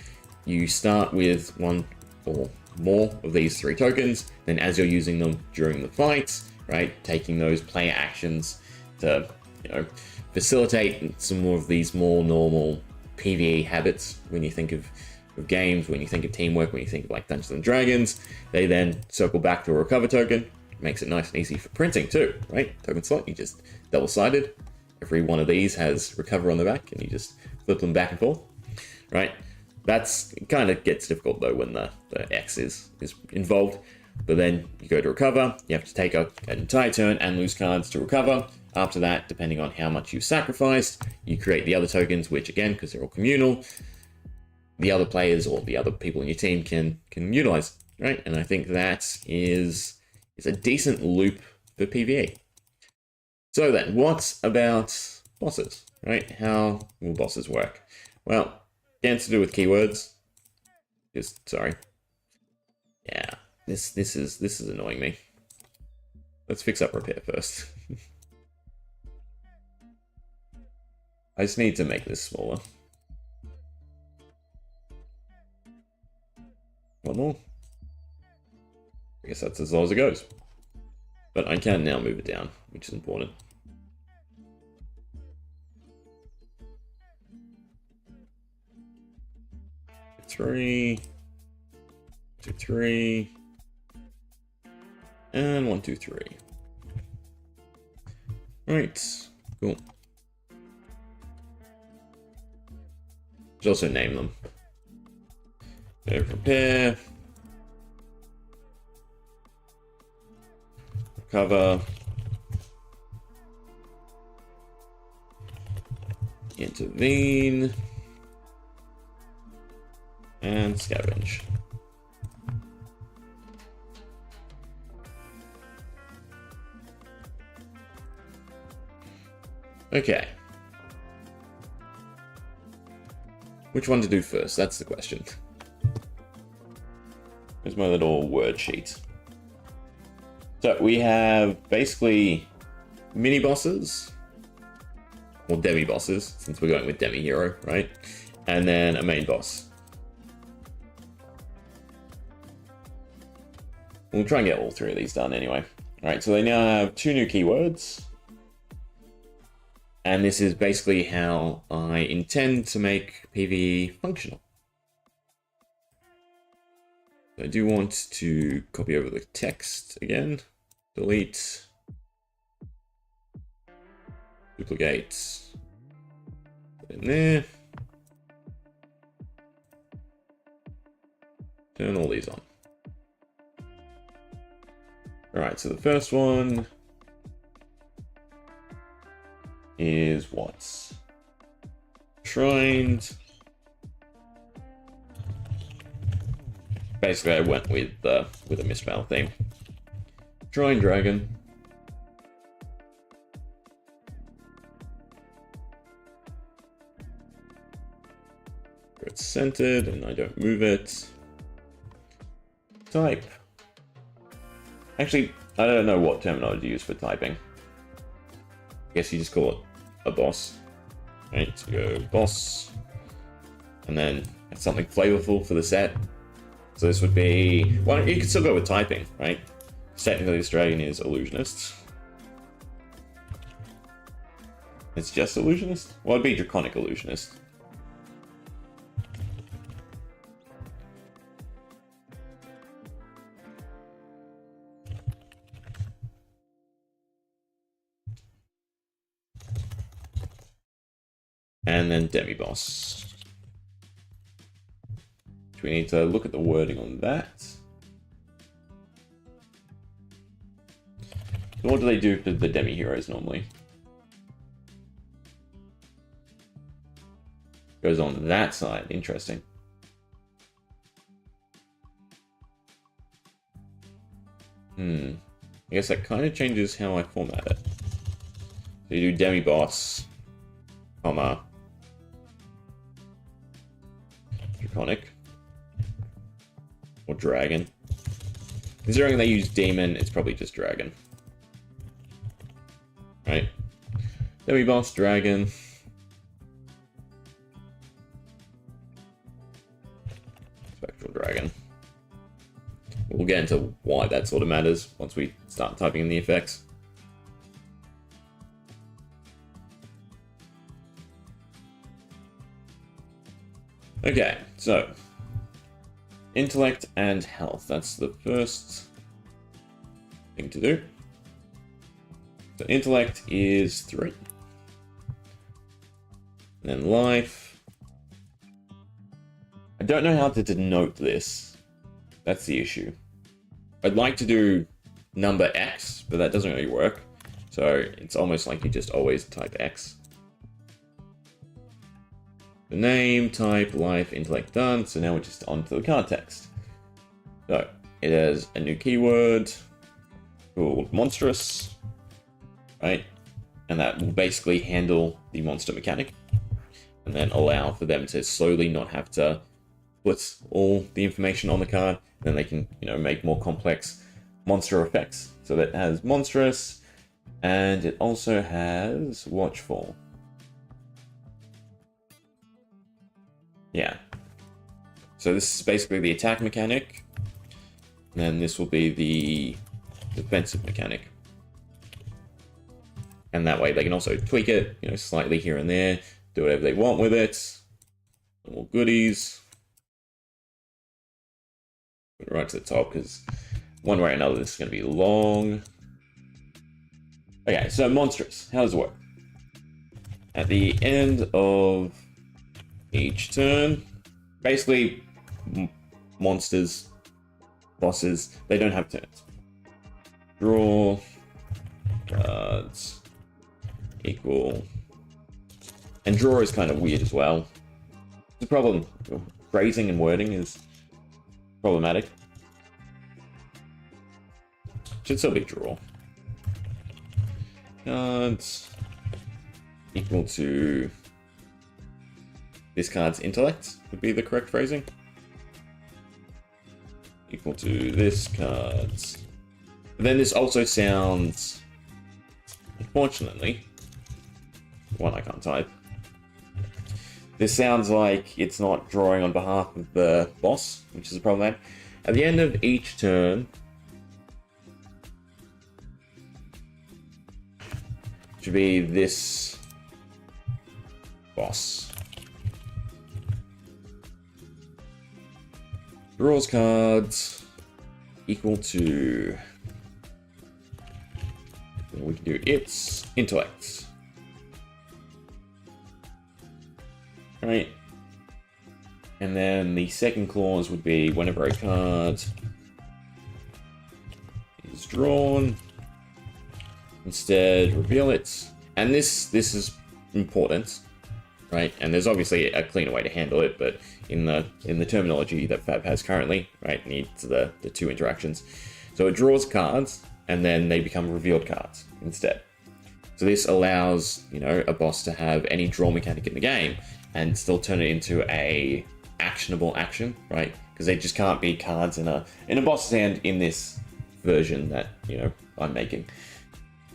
you start with 1 or more of these 3 tokens, then as you're using them during the fight, right, taking those player actions to, you know, facilitate some more of these more normal PVE habits when you think of games, when you think of teamwork, when you think of like Dungeons and Dragons, they then circle back to a recover token. Makes it nice and easy for printing too, right? Token slot, you just double-sided. Every one of these has recover on the back, and you just flip them back and forth, right? That's kind of gets difficult though when the X is involved. But then you go to recover, you have to take an entire turn and lose cards to recover. After that, depending on how much you sacrificed, you create the other tokens, which again, because they're all communal, the other players or the other people in your team can utilize, right? And I think that is a decent loop for PvE. So then, what about bosses, right? How will bosses work? Well, again, to do with keywords. Sorry. Yeah, this is annoying me. Let's fix up repair first. I just need to make this smaller. One more. I guess that's as low as it goes. But I can now move it down, which is important. Three, 2, 3, and 1, 2, 3. Right, cool. Should also name them. So prepare, recover, intervene, and scavenge. Okay. Which one to do first? That's the question. Here's my little word sheet. So we have basically mini bosses, or demi bosses, since we're going with demi hero, right? And then a main boss. We'll try and get all 3 of these done anyway. Alright, so they now have 2 new keywords. And this is basically how I intend to make PVE functional. I do want to copy over the text again. Delete. Duplicate. Put in there. Turn all these on. Alright, so the first one is what's shrined. Basically, I went with a Mistral theme. Shrine Dragon. It's centered and I don't move it. Type. Actually, I don't know what terminology to use for typing. I guess you just call it a boss. Right, so go boss. And then something flavorful for the set. So this would be, well, you could still go with typing, right? Technically this dragon is illusionist. It's just illusionist? Well, it'd be draconic illusionist. And then demi-boss. We need to look at the wording on that. So what do they do for the demi-heroes normally? Goes on that side. Interesting. I guess that kind of changes how I format it. So you do demi-boss, comma, draconic, or dragon. Considering they use demon, it's probably just dragon. Right? Demi-boss, dragon. Spectral dragon. We'll get into why that sort of matters once we start typing in the effects. Okay, so intellect and health. That's the first thing to do. So intellect is 3. And then life. I don't know how to denote this. That's the issue. I'd like to do number X, but that doesn't really work. So it's almost like you just always type X. The name, type, life, intellect done. So now we're just onto the card text. So it has a new keyword called monstrous, right? And that will basically handle the monster mechanic and then allow for them to slowly not have to put all the information on the card. Then they can, make more complex monster effects. So that has monstrous, and it also has watchful. Yeah. So this is basically the attack mechanic. And then this will be the defensive mechanic. And that way they can also tweak it, you know, slightly here and there, do whatever they want with it. More goodies. Put it right to the top, because one way or another this is going to be long. Okay, so monstrous. How does it work? At the end of each turn, basically monsters, bosses, they don't have turns. Draw cards equal, and draw is kind of weird as well. The problem, phrasing and wording is problematic. Should still be draw. Cards equal to this card's intellect would be the correct phrasing. Equal to this card's. But then this also sounds, unfortunately, one I can't type. This sounds like it's not drawing on behalf of the boss, which is a problem. At the end of each turn, should be this boss. Draws cards equal to, we can do its intellect. Right. And then the second clause would be whenever a card is drawn, instead reveal it. And this is important, right? And there's obviously a cleaner way to handle it, but in the terminology that FaB has currently, right, needs the two interactions. So it draws cards and then they become revealed cards instead. So this allows, you know, a boss to have any draw mechanic in the game and still turn it into a actionable action, right? Because they just can't be cards in a boss's hand in this version that, you know, I'm making.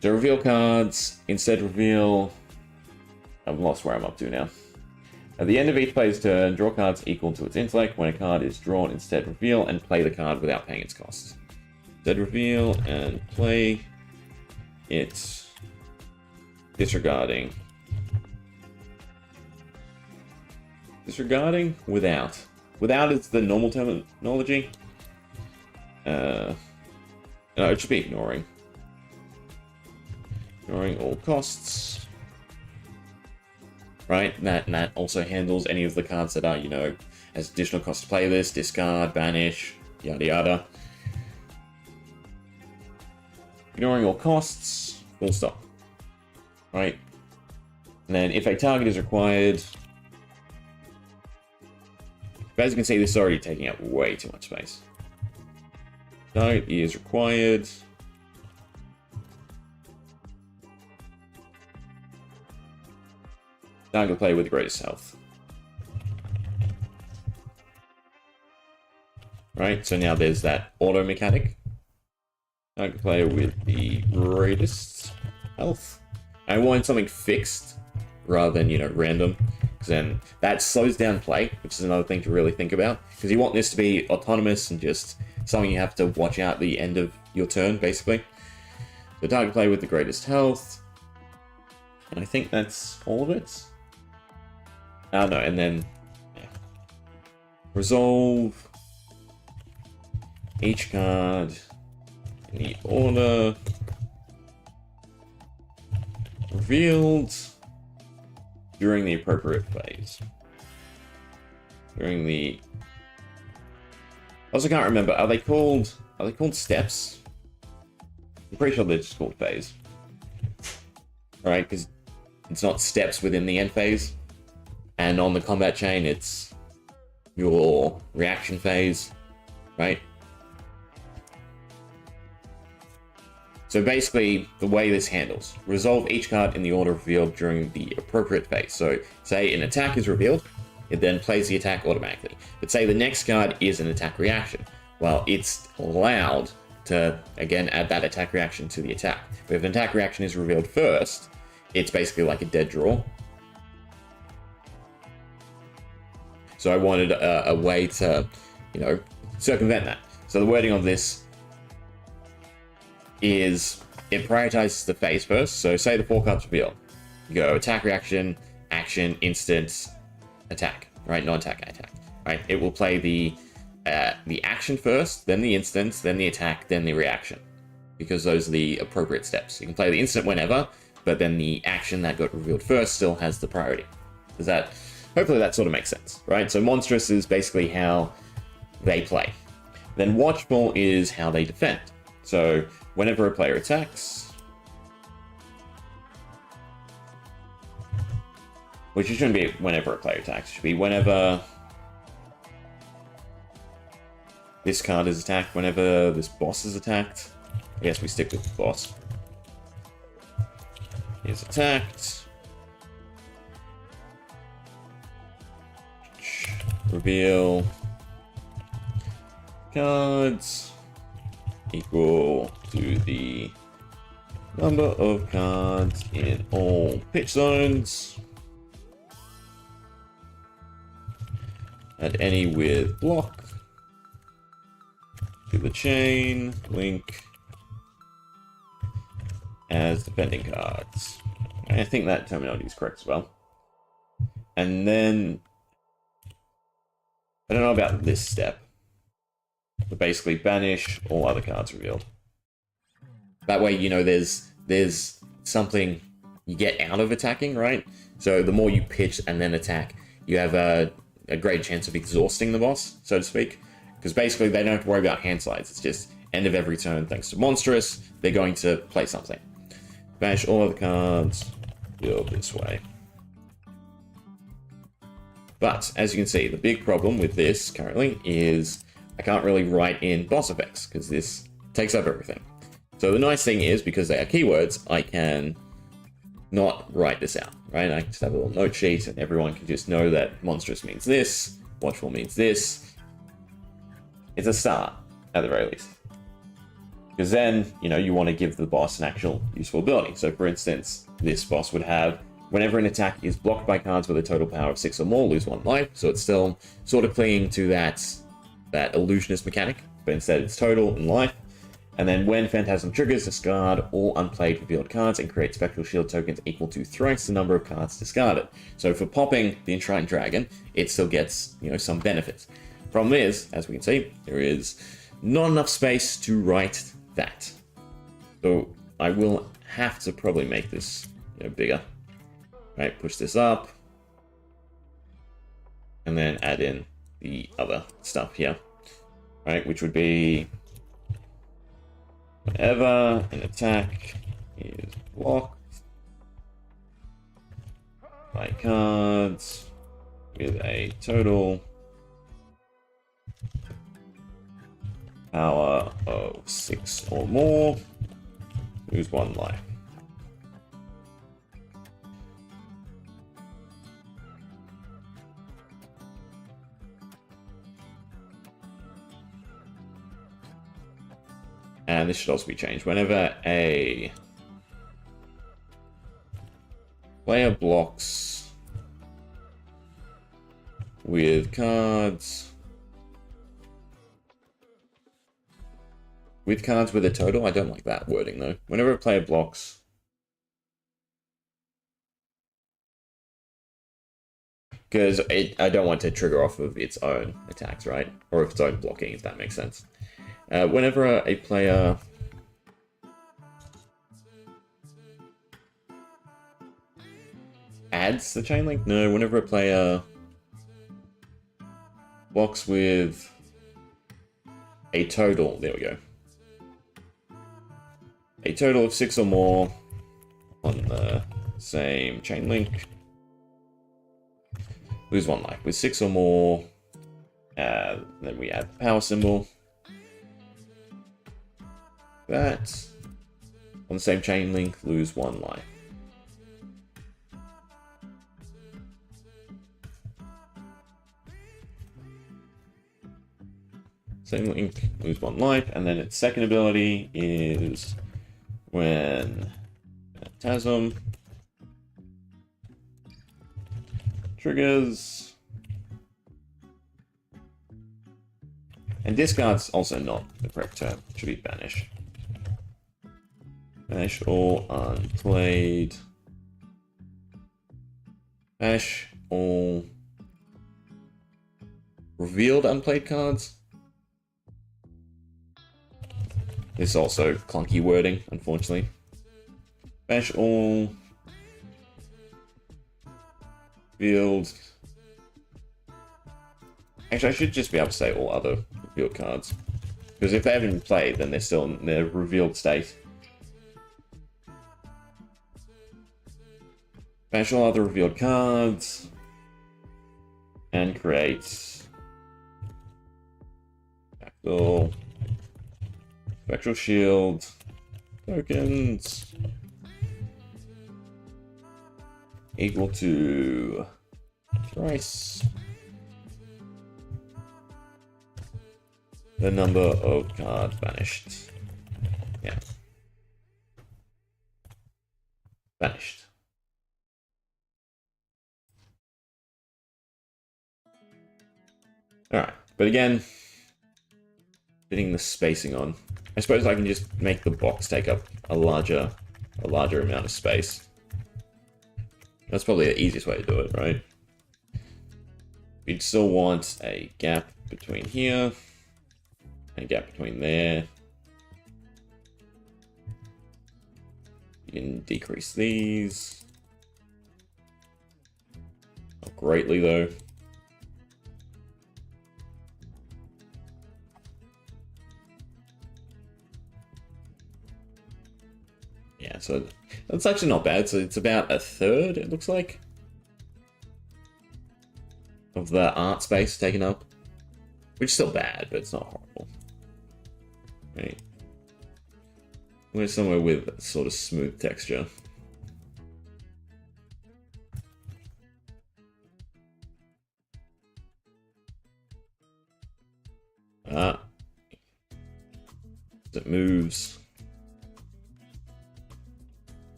So reveal cards, instead reveal, I've lost where I'm up to now. At the end of each player's turn, draw cards equal to its intellect. When a card is drawn, instead reveal and play the card without paying its cost. Instead reveal and play it, disregarding without. Without is the normal terminology. No, it should be ignoring. Ignoring all costs. Right, and that also handles any of the cards that are, you know, as additional cost to play this, discard, banish, yada yada. Ignoring all costs, full stop. Right? And then if a target is required, as you can see, this is already taking up way too much space. Target is required. Target play with the greatest health. Right, so now there's that auto mechanic. Target player with the greatest health. I want something fixed rather than, you know, random. Because then that slows down play, which is another thing to really think about. Because you want this to be autonomous and just something you have to watch out at the end of your turn, basically. So target player with the greatest health. And I think that's all of it. No, and then yeah. Resolve each card in the order revealed during the appropriate phase. During the, I also can't remember. Are they called steps? I'm pretty sure they're just called phase. Right, because it's not steps within the end phase. And on the combat chain, it's your reaction phase, right? So basically, the way this handles, resolve each card in the order revealed during the appropriate phase. So say an attack is revealed, it then plays the attack automatically. But say the next card is an attack reaction. Well, it's allowed to, again, add that attack reaction to the attack. But if an attack reaction is revealed first, it's basically like a dead draw. So I wanted a way to, you know, circumvent that. So the wording of this is it prioritizes the phase first. So say the 4 cards reveal. You go attack, reaction, action, instant, attack, right? Non-attack, attack, right? It will play the action first, then the instant, then the attack, then the reaction, because those are the appropriate steps. You can play the instant whenever, but then the action that got revealed first still has the priority. Does that? Hopefully that sort of makes sense, right? So monstrous is basically how they play. Then watchful is how they defend. So whenever a player attacks, which it shouldn't be whenever a player attacks, it should be whenever this card is attacked, whenever this boss is attacked. I guess we stick with the boss. He is attacked. Reveal cards equal to the number of cards in all pitch zones at any with block to the chain link as defending cards. I think that terminology is correct as well. And then I don't know about this step, but basically banish all other cards revealed. That way, you know, there's something you get out of attacking, right? So the more you pitch and then attack, you have a great chance of exhausting the boss, so to speak. Because basically they don't have to worry about hand slides. It's just end of every turn, thanks to monstrous, they're going to play something. Banish all other cards, build this way. But, as you can see, the big problem with this currently is I can't really write in boss effects, because this takes up everything. So the nice thing is, because they are keywords, I can not write this out, right? I just have a little note sheet, and everyone can just know that monstrous means this, watchful means this. It's a start, at the very least. Because then, you know, you want to give the boss an actual useful ability. So, for instance, this boss would have whenever an attack is blocked by cards with a total power of 6 or more, lose 1 life. So it's still sort of clinging to that illusionist mechanic, but instead it's total and life. And then when Phantasm triggers, discard all unplayed revealed cards and create Spectral Shield tokens equal to thrice the number of cards discarded. So for popping the Enshrined Dragon, it still gets, you know, some benefits. Problem is, as we can see, there is not enough space to write that. So I will have to probably make this, you know, bigger. Right, push this up, and then add in the other stuff here, right, which would be whenever an attack is blocked by cards with a total power of 6 or more, lose 1 life. And this should also be changed. Whenever a player blocks with cards with a total, I don't like that wording though. Whenever a player blocks because I don't want to trigger off of its own attacks, right? Or its own blocking, if that makes sense. Whenever a player adds the chain link? No, whenever a player blocks with a total, there we go. A total of 6 or more on the same chain link. Lose 1 life. With 6 or more, then we add the power symbol. That on the same chain link, lose 1 life. Same link, lose 1 life, and then its second ability is when Phantasm triggers, And discard's also not the correct term. It should be banish. Banish all unplayed. Banish all revealed unplayed cards. This is also clunky wording, unfortunately. Banish all revealed. Actually, I should just be able to say all other revealed cards. Because if they haven't been played, then they're still in their revealed state. Banish all other revealed cards. And create backdoor. Spectral shield. Tokens. Equal to thrice the number of cards banished. Yeah. Banished. Alright, but again, fitting the spacing on. I suppose I can just make the box take up a larger amount of space. That's probably the easiest way to do it, right? We'd still want a gap between here, and a gap between there. You can decrease these. Not greatly, though. Yeah, so that's actually not bad. So it's about a third, it looks like, of the art space taken up. Which is still bad, but it's not horrible. Right. We're somewhere with sort of smooth texture. It moves.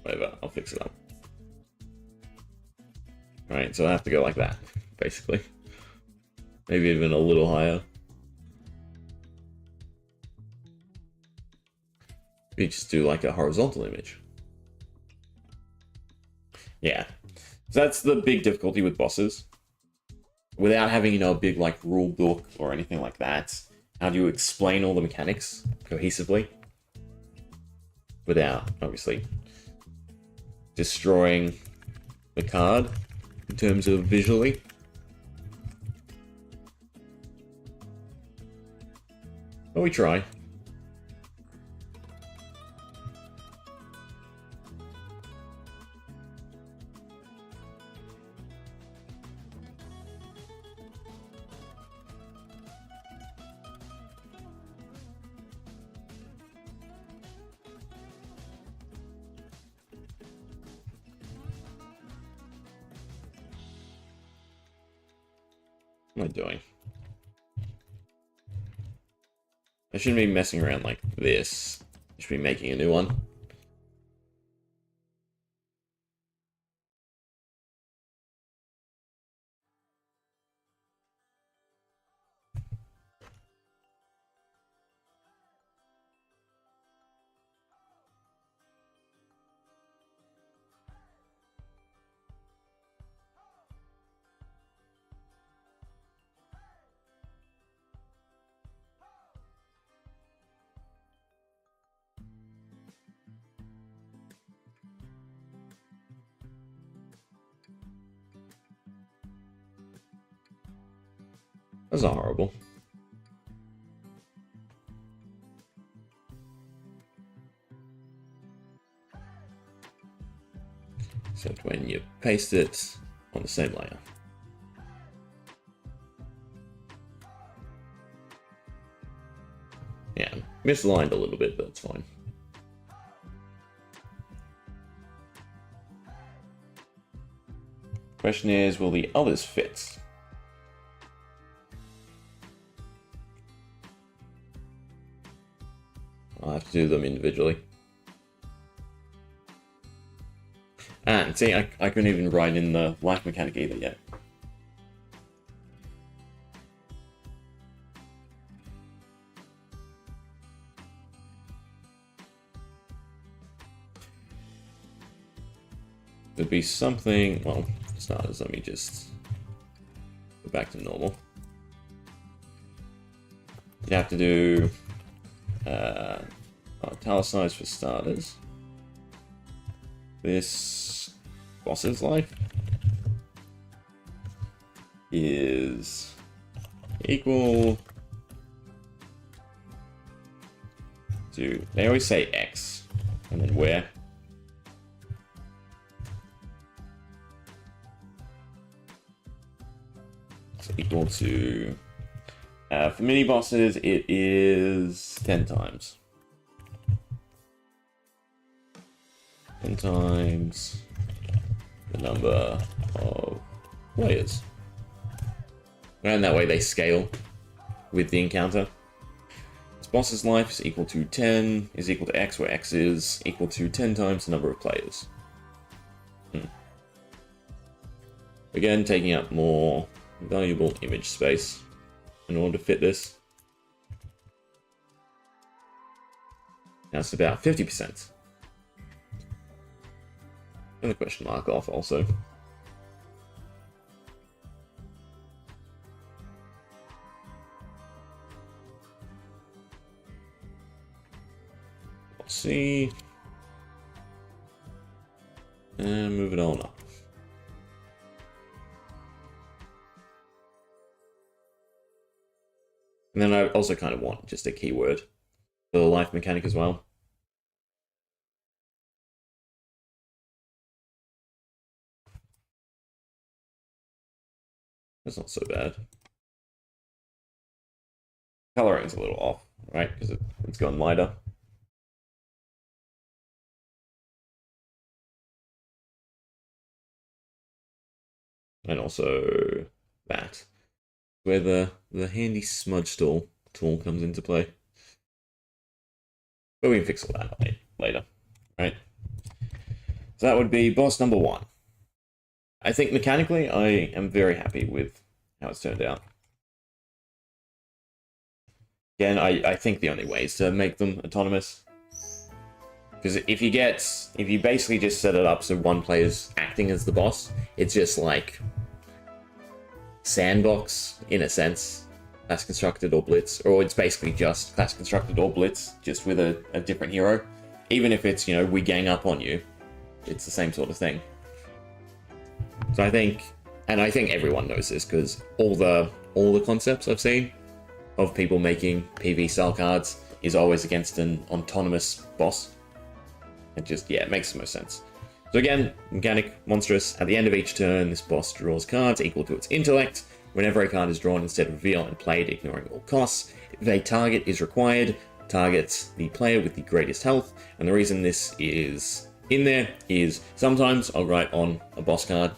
Whatever, I'll fix it up. Alright, so I have to go like that, basically. Maybe even a little higher. We just do like a horizontal image. Yeah. So that's the big difficulty with bosses. Without having, you know, a big like rule book or anything like that, how do you explain all the mechanics cohesively? Without, obviously, destroying the card in terms of visually. But we try. What am I doing? I shouldn't be messing around like this. I should be making a new one. That's not horrible. Except when you paste it on the same layer. Yeah, misaligned a little bit, but it's fine. Question is, will the others fit? I'll have to do them individually. And see, I couldn't even write in the life mechanic either yet. there'd be something, well, for starters, let me just go back to normal. You'd have to do italicize for starters. This boss's life is equal to, they always say X, and then where. So equal to, for mini bosses, it is 10 times. 10 times the number of players. And that way they scale with the encounter. This boss's life is equal to 10, is equal to X, where X is equal to 10 times the number of players. Again, taking up more valuable image space in order to fit this. Now it's about 50%. And the question mark off also. Let's see. And move it on up. And then I also kind of want just a keyword for the life mechanic as well. That's not so bad. Coloring's a little off, right? Because it's gone lighter. And also that. Where the handy smudge tool comes into play. But we can fix all that later, right? So that would be boss number 1. I think mechanically I am very happy with how it's turned out. Again, I think the only way is to make them autonomous. Because if you basically just set it up so one player's acting as the boss, it's just like sandbox in a sense, class constructed or blitz, or it's basically just class constructed or blitz, just with a different hero. Even if it's, we gang up on you, it's the same sort of thing. So I think everyone knows this, because all the concepts I've seen of people making PV style cards is always against an autonomous boss. It just, it makes the most sense. So again, mechanic, monstrous. At the end of each turn, this boss draws cards equal to its intellect. Whenever a card is drawn, instead of reveal and played, ignoring all costs. If a target is required, targets the player with the greatest health. And the reason this is in there is sometimes I'll write on a boss card,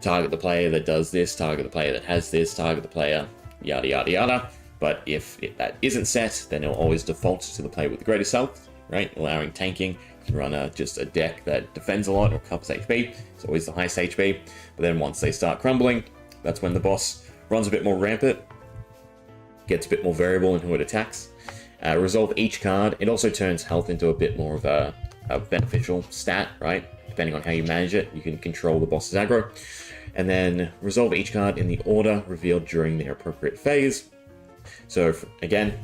target the player that does this, target the player that has this, target the player, yada yada yada. But if that isn't set, then it'll always default to the player with the greatest health, right? Allowing tanking. You can run just a deck that defends a lot or covers HP. It's always the highest HP. But then once they start crumbling, that's when the boss runs a bit more rampant, gets a bit more variable in who it attacks. Resolve each card. It also turns health into a bit more of a beneficial stat, right? Depending on how you manage it, you can control the boss's aggro. And then resolve each card in the order revealed during their appropriate phase. So again,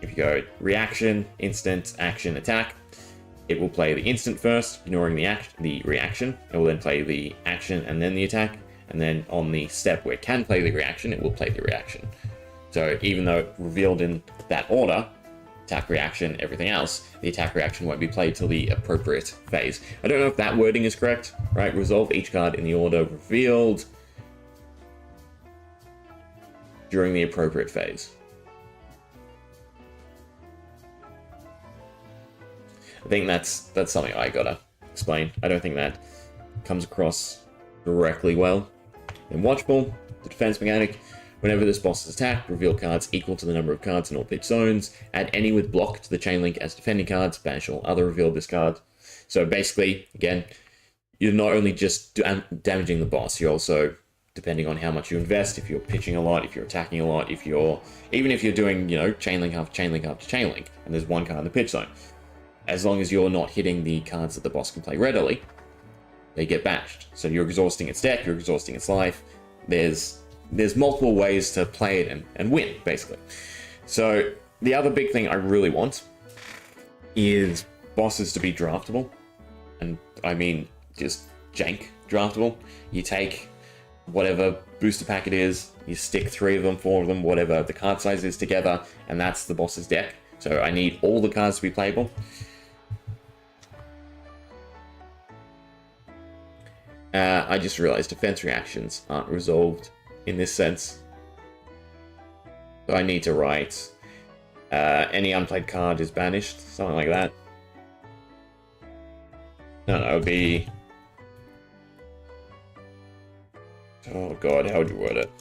if you go reaction, instant, action, attack, it will play the instant first, ignoring the reaction. It will then play the action and then the attack. And then on the step where it can play the reaction, it will play the reaction. So even though it's revealed in that order, attack, reaction, everything else, the attack reaction won't be played till the appropriate phase. I don't know if that wording is correct, right? Resolve each card in the order revealed during the appropriate phase. I think that's something I gotta explain. I don't think that comes across directly well. In Watchball, the defense mechanic, whenever this boss is attacked, reveal cards equal to the number of cards in all pitch zones, add any with block to the chain link as defending cards, banish all other revealed discards. So basically, again, you're not only just damaging the boss, you're also, depending on how much you invest, if you're pitching a lot, if you're attacking a lot, even if you're doing, chain link after chain link after chain link, and there's one card in the pitch zone. As long as you're not hitting the cards that the boss can play readily, they get banished. So you're exhausting its deck, you're exhausting its life. There's multiple ways to play it and win, basically. So the other big thing I really want is bosses to be draftable. And I mean just jank draftable. You take whatever booster pack it is, you stick 3 of them, 4 of them, whatever the card size is together, and that's the boss's deck. So I need all the cards to be playable. I just realized defense reactions aren't resolved in this sense. So I need to write any unplayed card is banished, something like that. No, it would be... Oh god, how would you word it?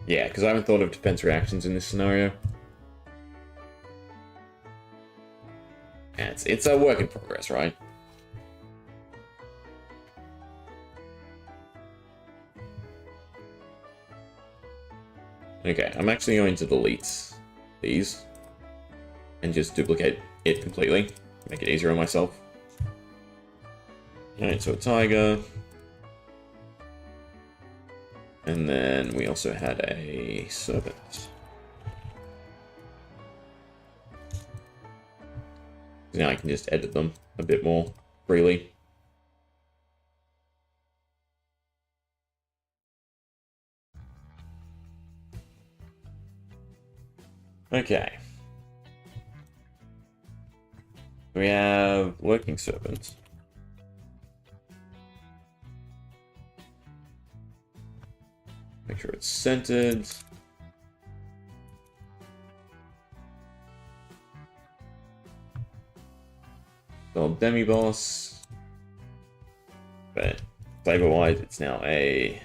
Yeah, because I haven't thought of defense reactions in this scenario. Yeah, it's a work in progress, right? Okay, I'm actually going to delete these and just duplicate it completely. Make it easier on myself. Alright, so a tiger. And then we also had a serpent. Now I can just edit them a bit more freely. Okay. We have Lurking Serpent. Make sure it's centered. Well, Demi-Boss. But flavor-wise, it's now a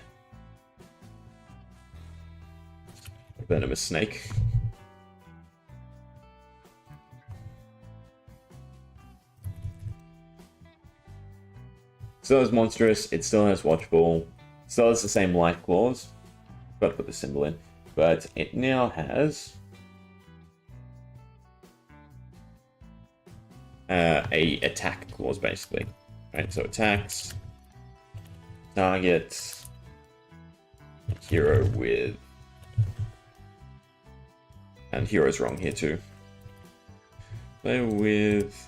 venomous snake. Still has monstrous, it still has watchable, still has the same life clause. Got to put the symbol in, but it now has a attack clause basically. Right, so attacks, target, hero with, and hero's wrong here too. Play with.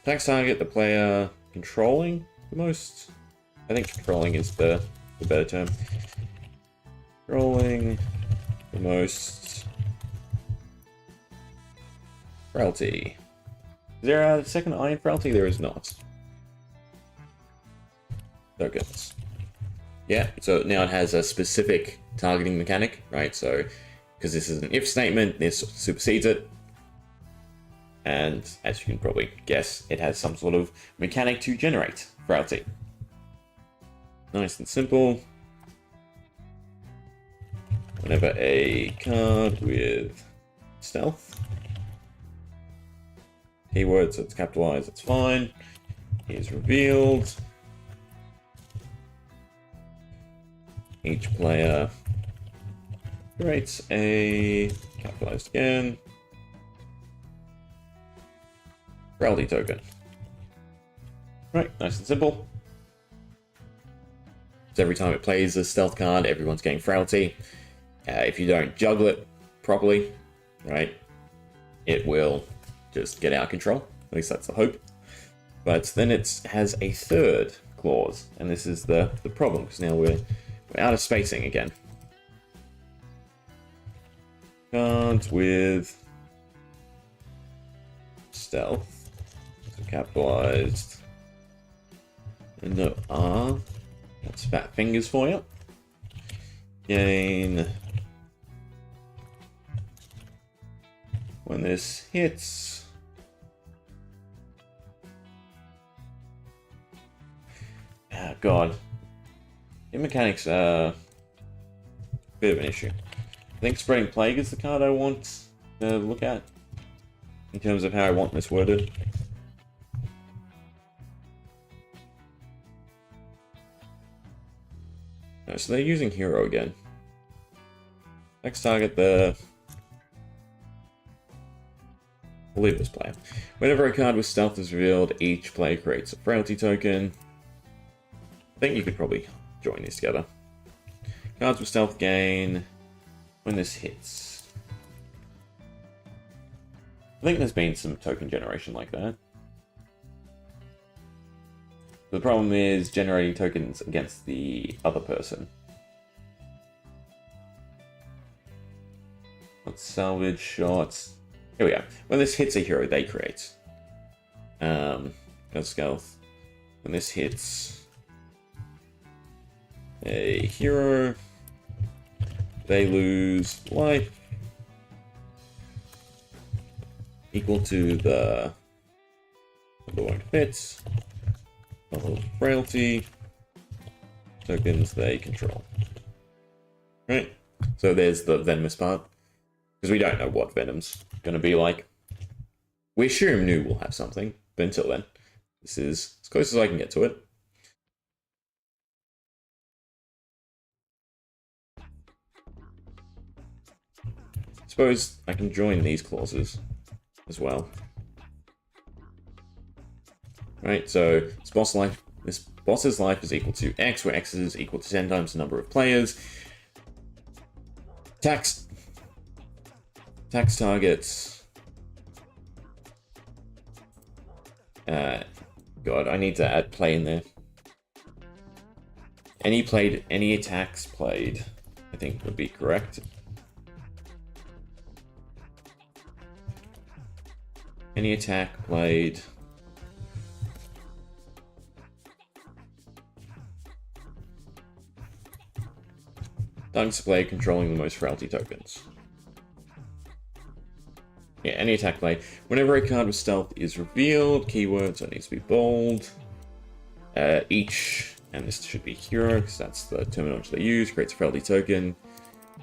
Attacks target the player controlling the most. I think controlling is the better term. Controlling the most. Frailty. Is there a second iron frailty? There is not. Oh goodness. Yeah, so now it has a specific targeting mechanic, right? So, because this is an if statement, this supersedes it. And as you can probably guess, it has some sort of mechanic to generate frailty. Nice and simple. Whenever a card with stealth, keyword, so it's capitalized, it's fine, is revealed, each player creates a, capitalized again, frailty token. Right, nice and simple. So every time it plays a stealth card, everyone's getting frailty. If you don't juggle it properly, right, it will just get out of control. At least that's the hope. But then it has a third clause, and this is the problem, because now we're out of spacing again. Cards with stealth, so capitalized, and no R. That's fat fingers for you. Gain. When this hits. Ah, God. Game mechanics are a bit of an issue. I think Spreading Plague is the card I want to look at in terms of how I want this worded. No, so they're using hero again. Next target the We'll leave this player. Whenever a card with stealth is revealed, each player creates a frailty token. I think you could probably join these together. Cards with stealth gain when this hits. I think there's been some token generation like that. The problem is generating tokens against the other person. Let's salvage shots. Here we go. When this hits a hero, they create. Got stealth. When this hits a hero, they lose life equal to the one fits. Level of frailty tokens they control. Right? So there's the venomous part. Because we don't know what Venom's going to be like. We assume New will have something, but until then, this is as close as I can get to it. Suppose I can join these clauses as well. Right, so this boss's life is equal to X, where X is equal to 10 times the number of players. Tax targets. God, I need to add play in there. Any attacks played, I think would be correct. Any attack played. Targets play controlling the most frailty tokens. Yeah, any attack play. Whenever a card with stealth is revealed, keyword, so it needs to be bold. Each, and this should be hero, because that's the terminology they use, creates a frailty token.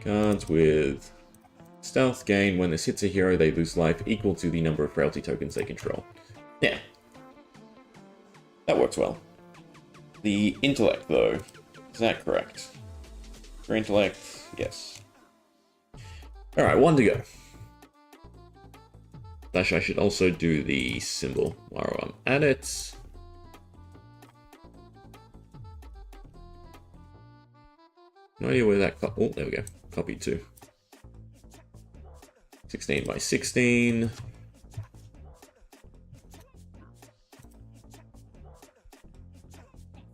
Cards with stealth gain. When this hits a hero, they lose life equal to the number of frailty tokens they control. Yeah. That works well. The intellect, though, is that correct? For intellect, yes. Alright, one to go. Dash, I should also do the symbol while I'm at it. No idea where that oh, there we go. Copy 2. 16 by 16.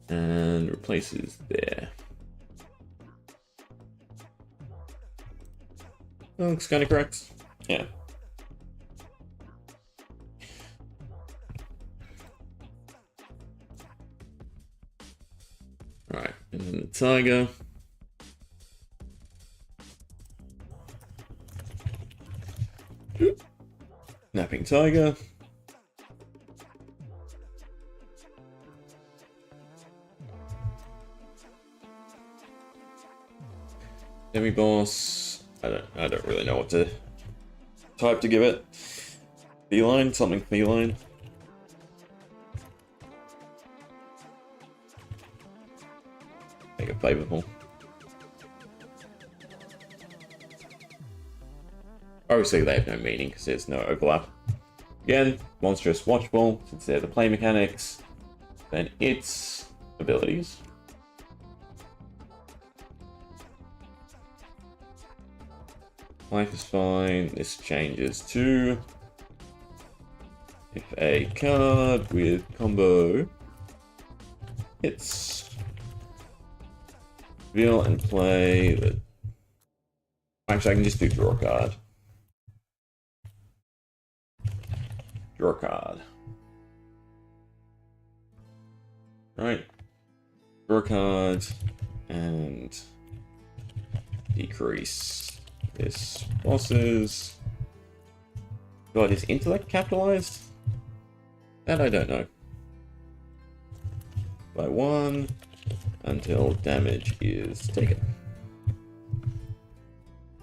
And replaces there. That looks kind of correct. Yeah. Alright, and then the tiger. Napping tiger. Demi-boss. I don't really know what to type to give it. Feline, something feline. Make it flavorful. Obviously they have no meaning because there's no overlap. Again, monstrous watchable, since they're the play mechanics. Then its abilities. Life is fine. This changes to if a card with combo hits, reveal and play the. Actually, I can just do draw a card. Draw a card. Right. Draw a card and decrease this boss's. God, is intellect capitalized? That I don't know. By 1 until damage is taken.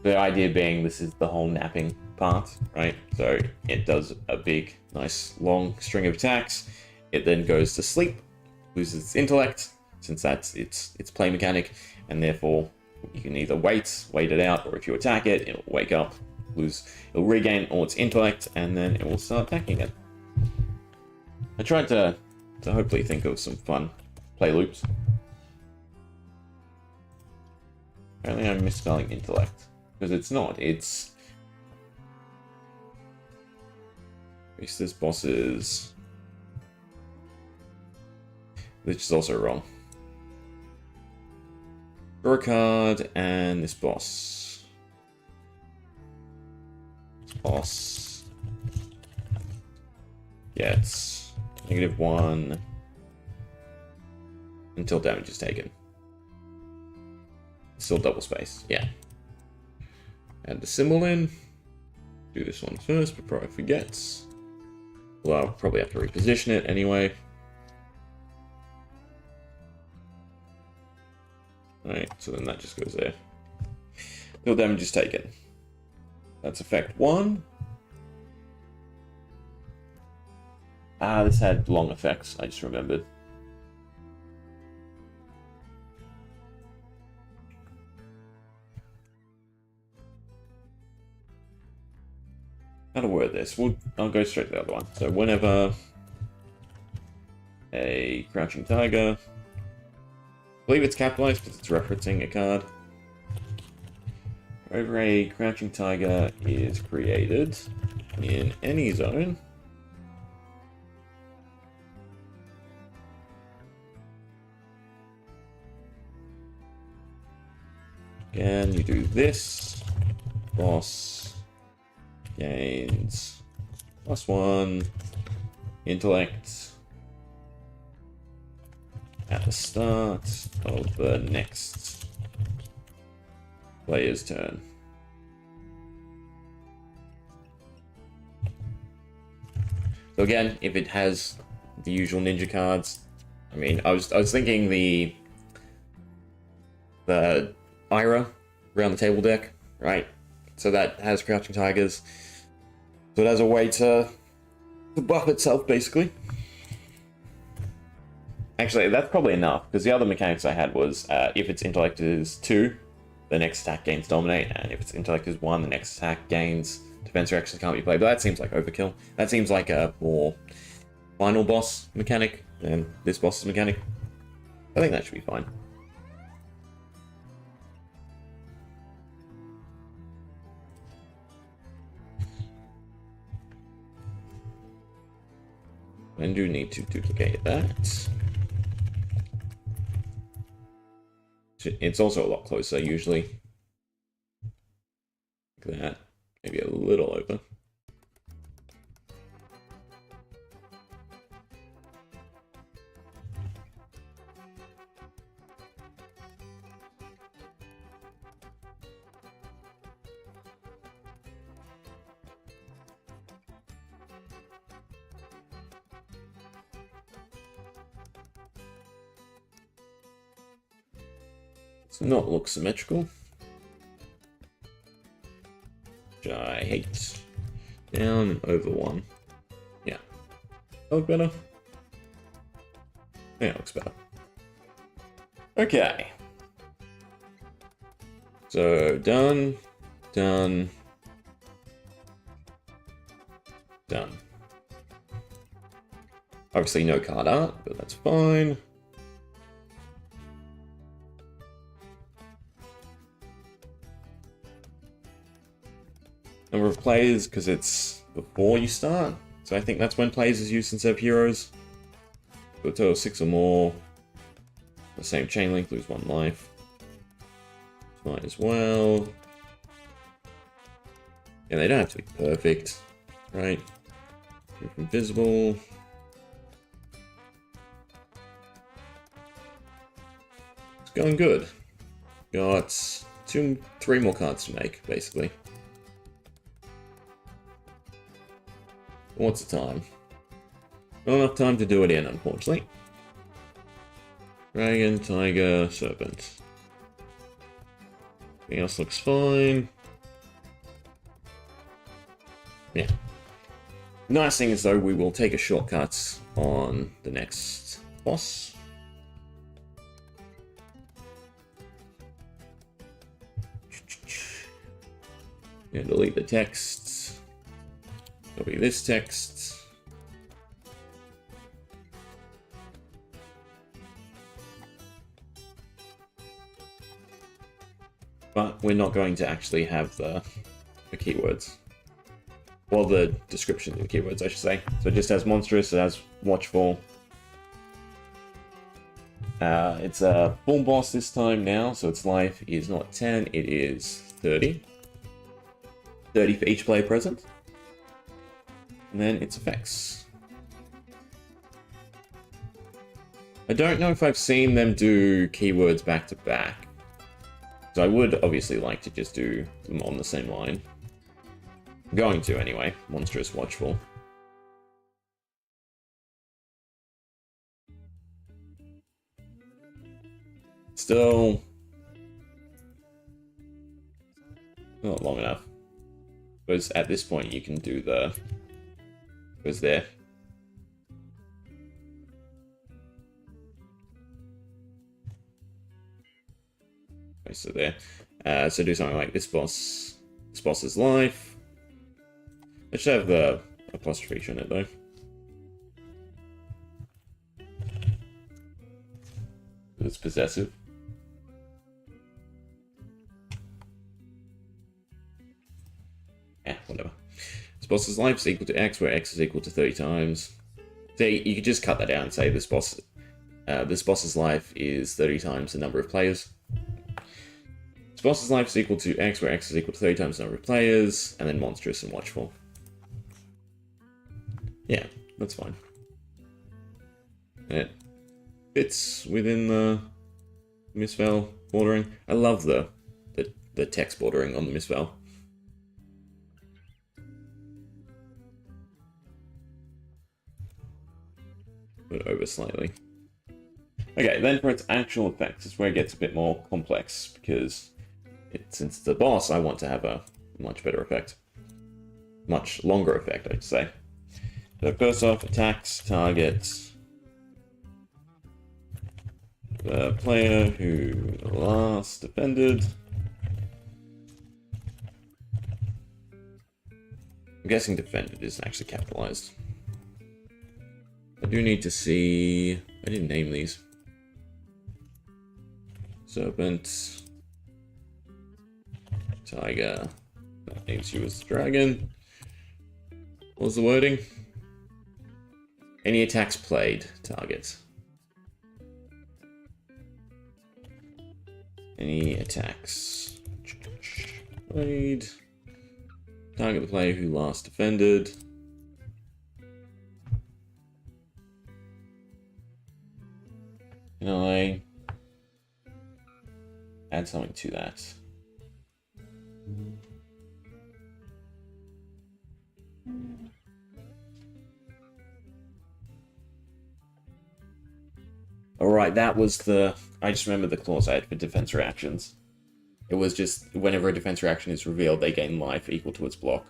The idea being this is the whole napping part, right? So it does a big, nice, long string of attacks. It then goes to sleep, loses its intellect, since that's its play mechanic, and therefore you can either wait it out, or if you attack it, it'll wake up It'll regain all its intellect, and then it will start attacking it. I tried to hopefully think of some fun play loops. Apparently I'm misspelling intellect, because it's not, it's... This boss is... Which is also wrong. Draw a card, and this boss. This boss gets -1 until damage is taken. Still double space, yeah. Add the symbol in. Do this one first before I forget. Well, I'll probably have to reposition it anyway. Right, so then that just goes there. Till damage is taken. That's effect 1. Ah, this had long effects, I just remembered. How to word this? I'll go straight to the other one. So whenever a Crouching Tiger, I believe it's capitalized because it's referencing a card. Whenever a Crouching Tiger is created in any zone, again, you do this, boss gains +1 intellect at the start of the next player's turn. So again, if it has the usual ninja cards, I mean, I was thinking the Ira around the table deck, right? So that has Crouching Tigers. So it has a way to buff itself, basically. Actually, that's probably enough, because the other mechanics I had was if its intellect is 2, the next attack gains Dominate, and if its intellect is 1, the next attack gains Defense Reactions can't be played. But that seems like overkill. That seems like a more final boss mechanic than this boss's mechanic. I think that should be fine. I do need to duplicate that. It's also a lot closer, usually. Like that. Maybe a little open. Does not look symmetrical, which I hate. Down and over 1. Yeah. That look better? Yeah, it looks better. Okay. So, done, done, done. Obviously no card art, but that's fine. Number of players, because it's before you start. So I think that's when players is used instead of heroes. So a total of 6 or more. The same chain link, lose 1 life. Might as well. And they don't have to be perfect, right? Proof invisible. It's going good. Got 3 more cards to make, basically. What's the time? Not enough time to do it in, unfortunately. Dragon, Tiger, Serpent. Everything else looks fine. Yeah. Nice thing is, though, we will take a shortcut on the next boss. And delete the text. Copy this text. But we're not going to actually have the keywords. Well, the description of the keywords, I should say. So it just has monstrous, it has watchful. It's a full boss this time now, so its life is not 10, it is 30. 30 for each player present. And then its effects. I don't know if I've seen them do keywords back to back. So I would obviously like to just do them on the same line. I'm going to anyway. Monstrous, watchful. Still not long enough. Because at this point you can do the... Goes there. Okay, so there. So do something like this boss's life. It should have the apostrophe in it though. It's possessive. Yeah, whatever. This boss's life is equal to x, where x is equal to 30 times. So you could just cut that out and say this boss's life is 30 times the number of players. This boss's life is equal to x, where x is equal to 30 times the number of players, and then monstrous and watchful. Yeah, that's fine. It fits within the misspell bordering. I love the text bordering on the misspell. Put it over slightly. Okay, then for its actual effects, is where it gets a bit more complex, because since it's a boss, I want to have a much better effect. Much longer effect, I'd say. So first off, attacks targets the player who last defended. I'm guessing defended isn't actually capitalized. I do need to see... I didn't name these. Serpent. Tiger. That names you as the dragon. What was the wording? Any attacks played, target. Any attacks played. Target the player who last defended. Can I add something to that? Alright, that was the... I just remember the clause I had for defense reactions. It was just, whenever a defense reaction is revealed, they gain life equal to its block.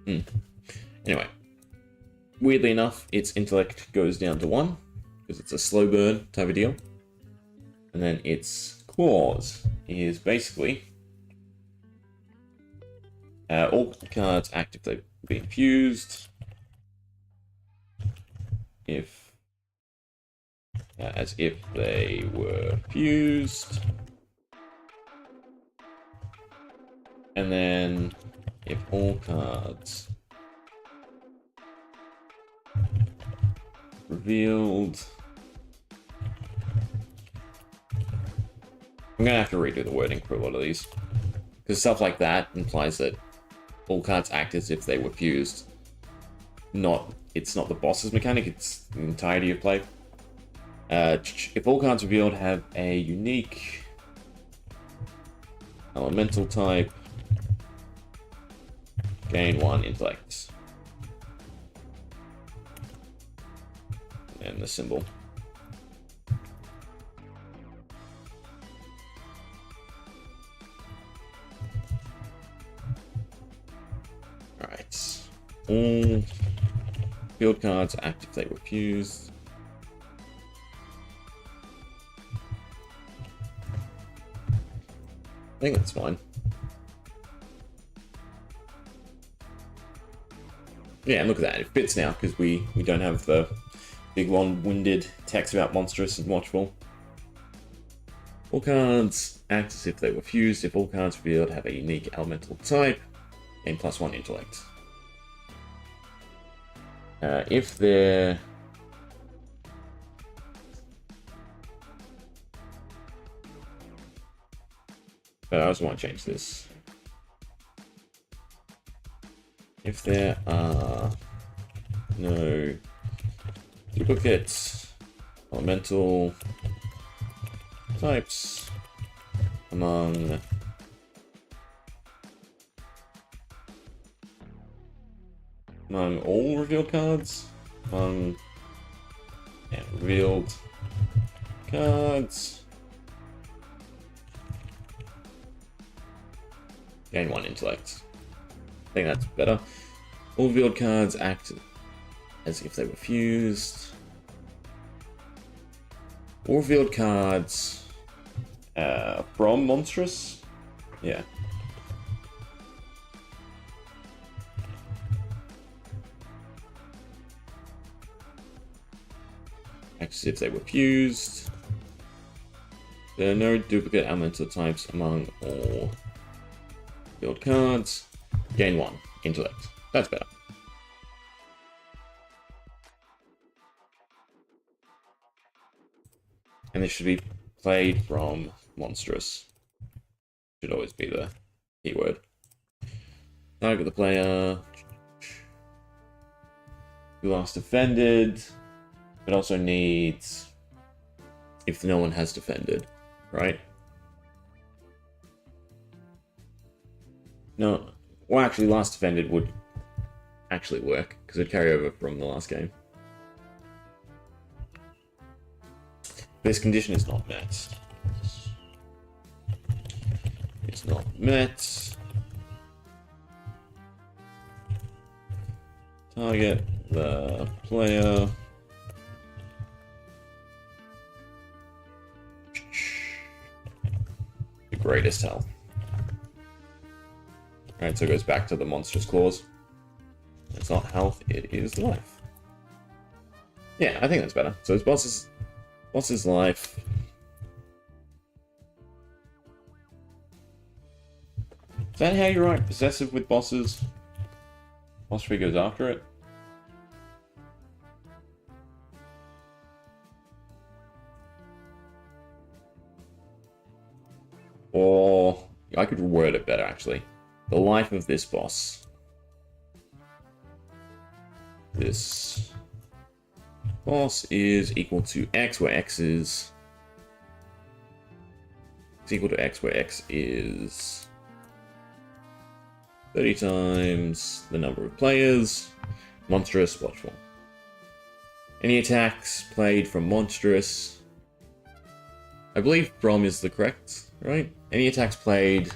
Anyway. Weirdly enough, its intellect goes down to 1, because it's a slow burn type of deal. And then its clause is basically... all cards actively being fused. As if they were fused. And then if all cards revealed. I'm gonna have to redo the wording for a lot of these, because stuff like that implies that all cards act as if they were fused. It's not the boss's mechanic, it's the entirety of play. If all cards revealed have a unique elemental type, gain 1 intellect. And the symbol. Alright. All field cards active if they were fused. think that's fine. Yeah, and look at that. It fits now because we don't have the big long-winded text about monstrous and watchful. All cards act as if they were fused. If all cards revealed have a unique elemental type, gain +1 intellect. If they're... But I also want to change this. If there are no duplicates, elemental types among all revealed cards, revealed cards, gain 1 intellect. I think that's better. All revealed cards act as if they were fused. All revealed cards from monstrous? Yeah. Act as if they were fused. There are no duplicate elemental types among all revealed cards. Gain 1 intellect. That's better. And this should be played from monstrous. Should always be the keyword. Target the player who last defended, but also needs if no one has defended, right? No, well, actually, last defended would actually work because it'd carry over from the last game. This condition is not met. It's not met. Target the player the greatest health. Alright, so it goes back to the monstrous clause. It's not health, it is life. Yeah, I think that's better. So it's boss's life. Is that how you write possessive with bosses? Boss tree goes after it? Or I could word it better actually. The life of this boss. This boss is equal to X, where X is... It's equal to X, where X is 30 times the number of players. Monstrous, watchful. Any attacks played from monstrous... I believe from is the correct, right? Any attacks played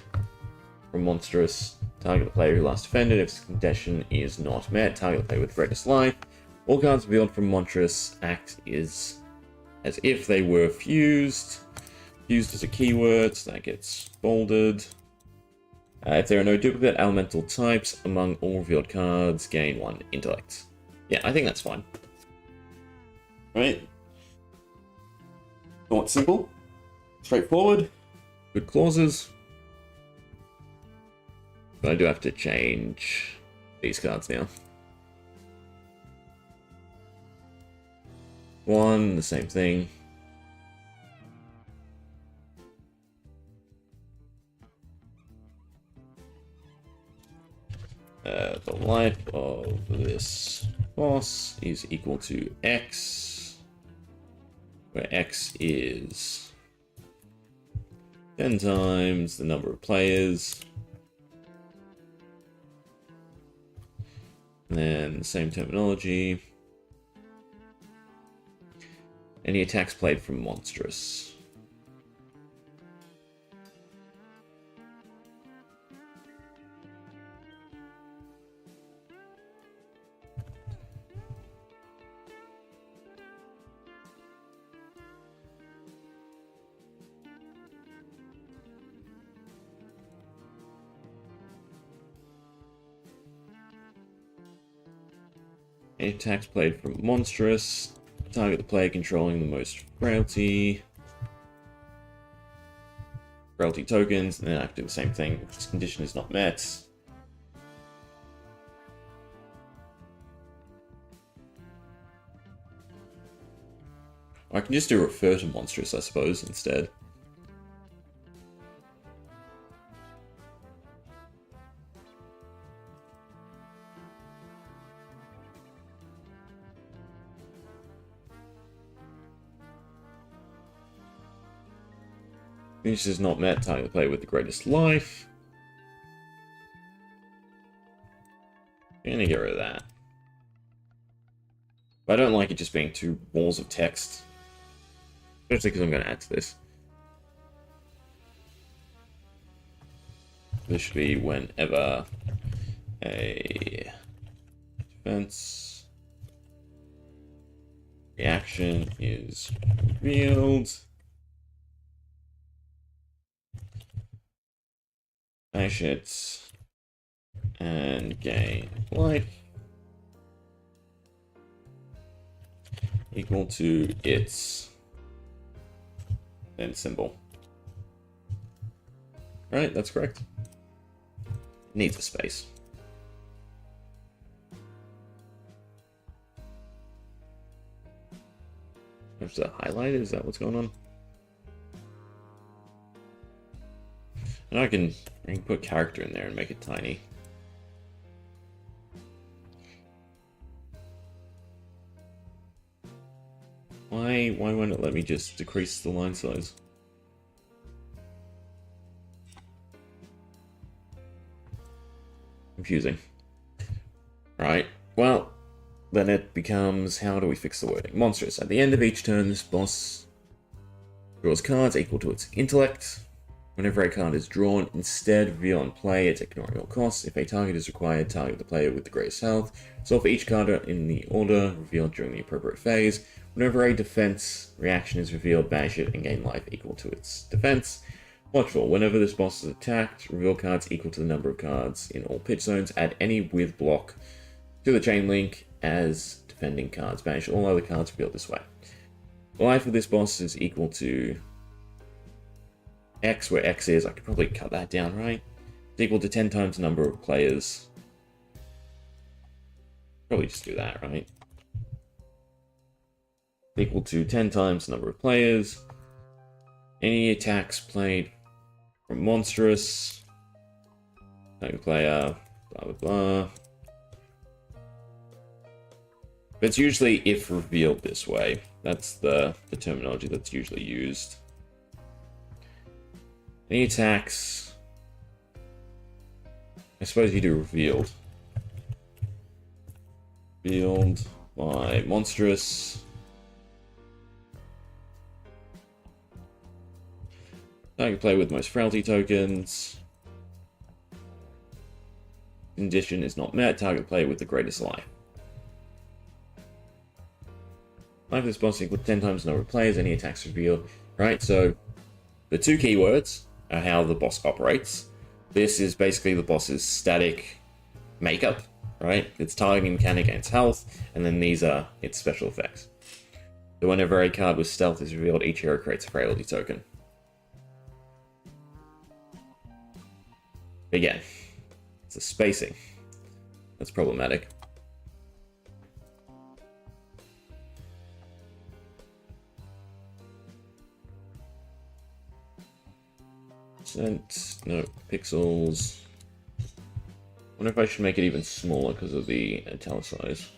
from monstrous, target the player who last defended. If this condition is not met, target the player with greatest life. All cards revealed from monstrous act as if they were fused. Fused as a keyword, so that gets bolded. If there are no duplicate elemental types among all revealed cards, gain 1 intellect. Yeah, I think that's fine. Right? Thought simple, straightforward, good clauses. But I do have to change these cards now. 1, the same thing. The life of this boss is equal to X, where X is 10 times the number of players. And then the same terminology. Any attacks played from monstrous. Any attacks played from monstrous. Target the player controlling the most frailty tokens, and then I have to do the same thing if this condition is not met. I can just do refer to monstrous, I suppose, instead. This is not met, target the player with the greatest life. I'm gonna get rid of that. But I don't like it just being 2 walls of text. Especially because I'm going to add to this. This should be whenever a defense reaction is revealed. Bash it and gain life equal to its then symbol. Right, that's correct. Needs a space. There's a highlight, is that what's going on? And I can put character in there and make it tiny. Why won't it let me just decrease the line size? Confusing. Right, well, then it becomes, how do we fix the wording? Monstrous. At the end of each turn, this boss draws cards equal to its intellect. Whenever a card is drawn, instead reveal on play, it's ignoring all costs. If a target is required, target the player with the greatest health. So for each card in the order revealed during the appropriate phase. Whenever a defense reaction is revealed, bash it and gain life equal to its defense. Watchful. Whenever this boss is attacked, reveal cards equal to the number of cards in all pitch zones. Add any with block to the chain link as defending cards. Banish all other cards revealed this way. The life of this boss is equal to X, where X is, I could probably cut that down, right? It's equal to 10 times the number of players. Probably just do that, right? Equal to 10 times the number of players. Any attacks played from monstrous. Target player, blah blah blah. But it's usually if revealed this way. That's the terminology that's usually used. Any attacks, I suppose you do revealed. Revealed by monstrous. Target play with most frailty tokens. Condition is not met. Target play with the greatest life. Life of this boss equal to 10 times the number of players. Any attacks revealed. Right, so the 2 keywords are how the boss operates. This is basically the boss's static makeup, right? Its targeting mechanic and its health, and then these are its special effects. So whenever a card with stealth is revealed, each hero creates a frailty token. Again, it's the spacing that's problematic. No pixels. I wonder if I should make it even smaller because of the italicize.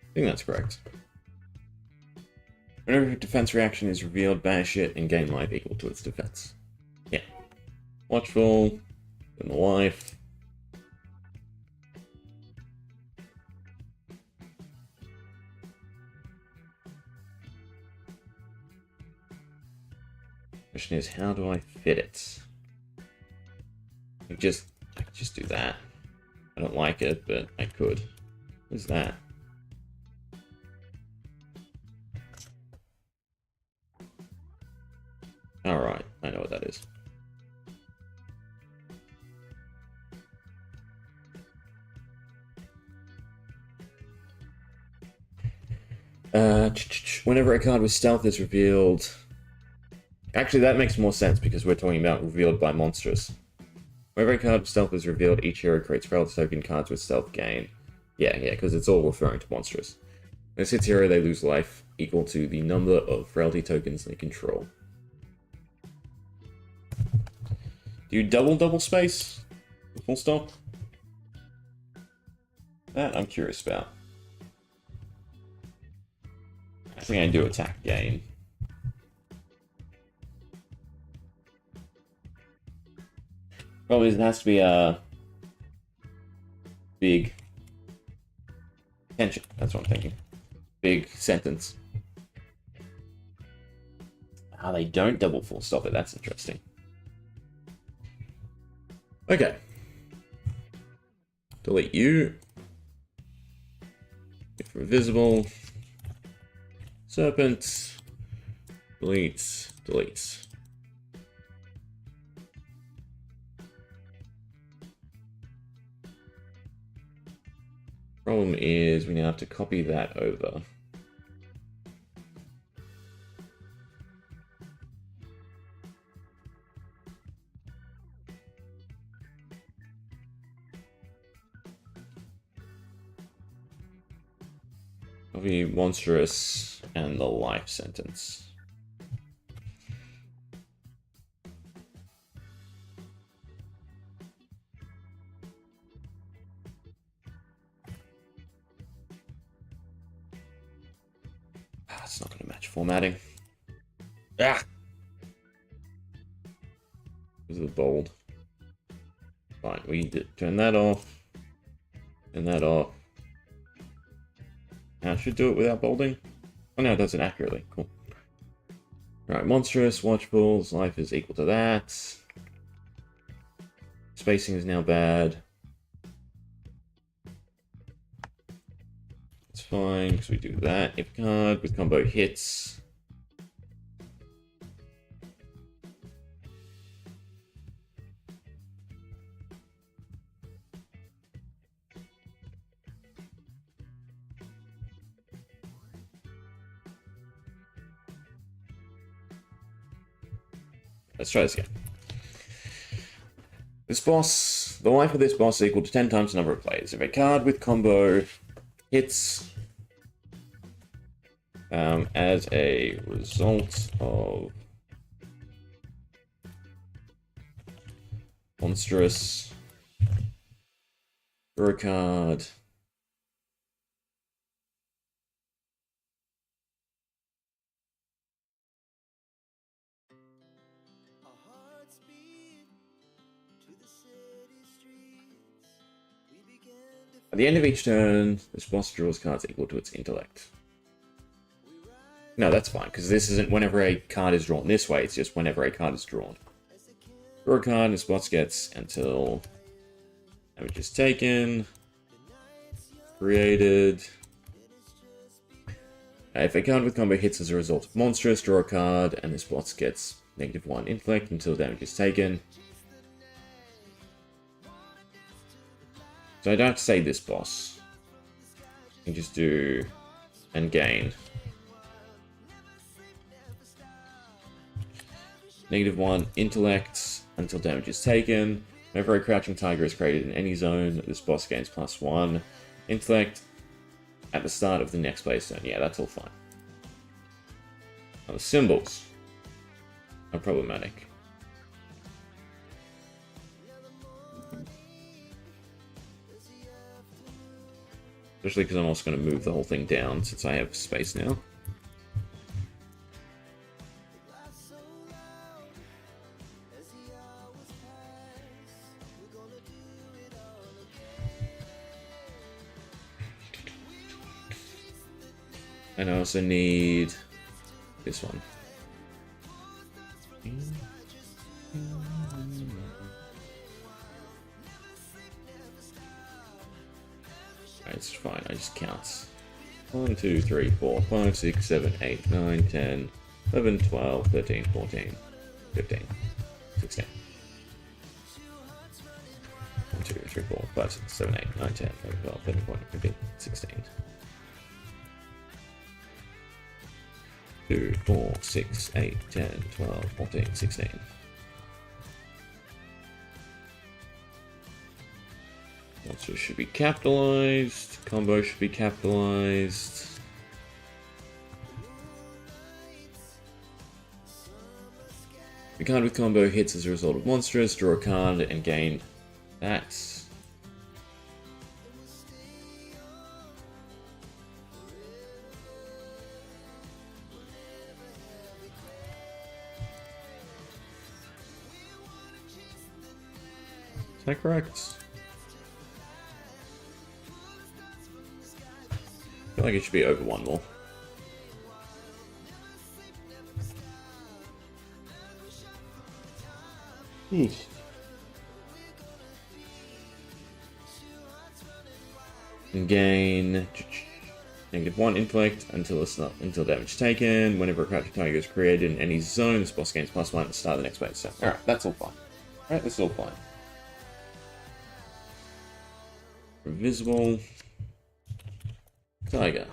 I think that's correct. Whenever a defense reaction is revealed, banish it and gain life equal to its defense. Yeah. Watchful, and the life. Question is, how do I fit it? I could just do that. I don't like it, but I could. What's that? Alright, I know what that is. Whenever a card with stealth is revealed... Actually, that makes more sense because we're talking about revealed by monstrous. Whenever a card with stealth is revealed, each hero creates relative token cards with stealth gain. Yeah, because it's all referring to monstrous. When this hits hero, they lose life equal to the number of frailty tokens they control. Do you double space? Full stop? That I'm curious about. I think I do attack gain. Probably it has to be a big tension. That's what I'm thinking. Big sentence. Ah, they don't double full stop it. That's interesting. Okay. Delete you. If invisible. Serpent. Delete. Delete. Problem is, we now have to copy that over. Copy monstrous and the life sentence. It's not going to match formatting. Ah! This is bold. Fine, we turn that off. Turn that off. Now I should do it without bolding. Oh no, it does it accurately. Cool. Alright, monstrous, watchables, life is equal to that. Spacing is now bad. It's fine, because we do that. If card with combo hits. Let's try this again. This boss, the life of this boss is equal to 10 times the number of players. If a card with combo hits as a result of monstrous, draw a card. At the end of each turn, this boss draws cards equal to its intellect. No, that's fine, because this isn't whenever a card is drawn this way, it's just whenever a card is drawn. Draw a card, this boss gets until damage is taken, created. If a card with combo hits as a result of monstrous, draw a card, and this boss gets -1 intellect until damage is taken. So I don't have to say this boss. I can just do and gain. -1 intellect until damage is taken. Whenever a crouching tiger is created in any zone, this boss gains +1 intellect at the start of the next player's turn. Yeah, that's all fine. Now the symbols are problematic. Especially because I'm also going to move the whole thing down since I have space now. And I also need this one. It's fine, I just count. 1, 2, 3, 4, 5, 6, 7, 8, 9, 10, 11, 12, 13, 14, 15, 16. 1, 2, 3, 4, 5, 6, 7, 8, 9, 10, 11, 12, 13, 14, 15, 16. 2, 4, 6, 8, 10, 12, 14, 16. Monster should be capitalized. Combo should be capitalized. The card with combo hits as a result of monstrous. Draw a card and gain that. Is that correct? I feel like it should be over one more. And gain -1 intellect until damage taken. Whenever a crouching tiger is created in any zone, this boss gains +1 at the start of the next phase. So, alright, that's all fine. Alright, that's all fine. Invisible. Tiger.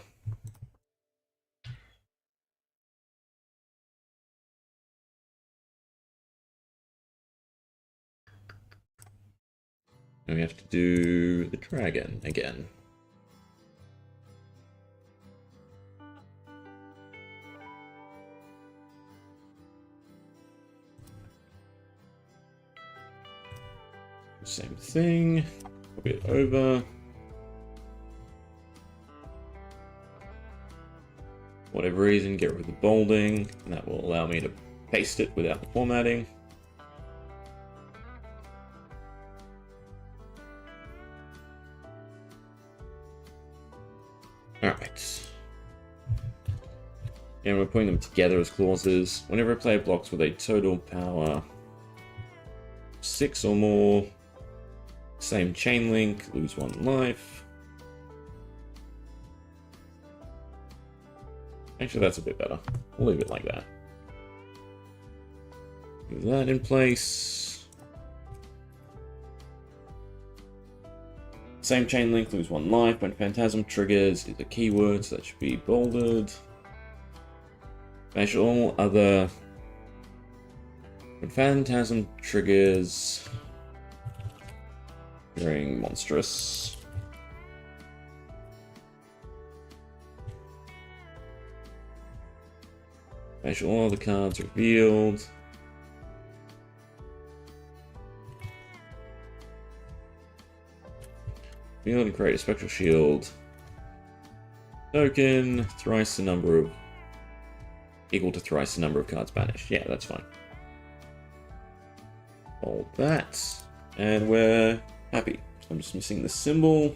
And we have to do the dragon again. Same thing. Copy it over. Whatever reason, get rid of the bolding, and that will allow me to paste it without the formatting. Alright. And we're putting them together as clauses. Whenever a player blocks with a total power 6 or more, same chain link, lose 1 life. Actually, that's a bit better. We'll leave it like that. Leave that in place. Same chain link, lose 1 life. When Phantasm triggers is a keyword, so that should be bolded. Banish all other... When Phantasm triggers... during monstrous... Banish all the cards revealed. Reveal and create a spectral shield. Token, thrice the number of... equal to thrice the number of cards banished. Yeah, that's fine. Hold that. And we're happy. I'm just missing the symbol.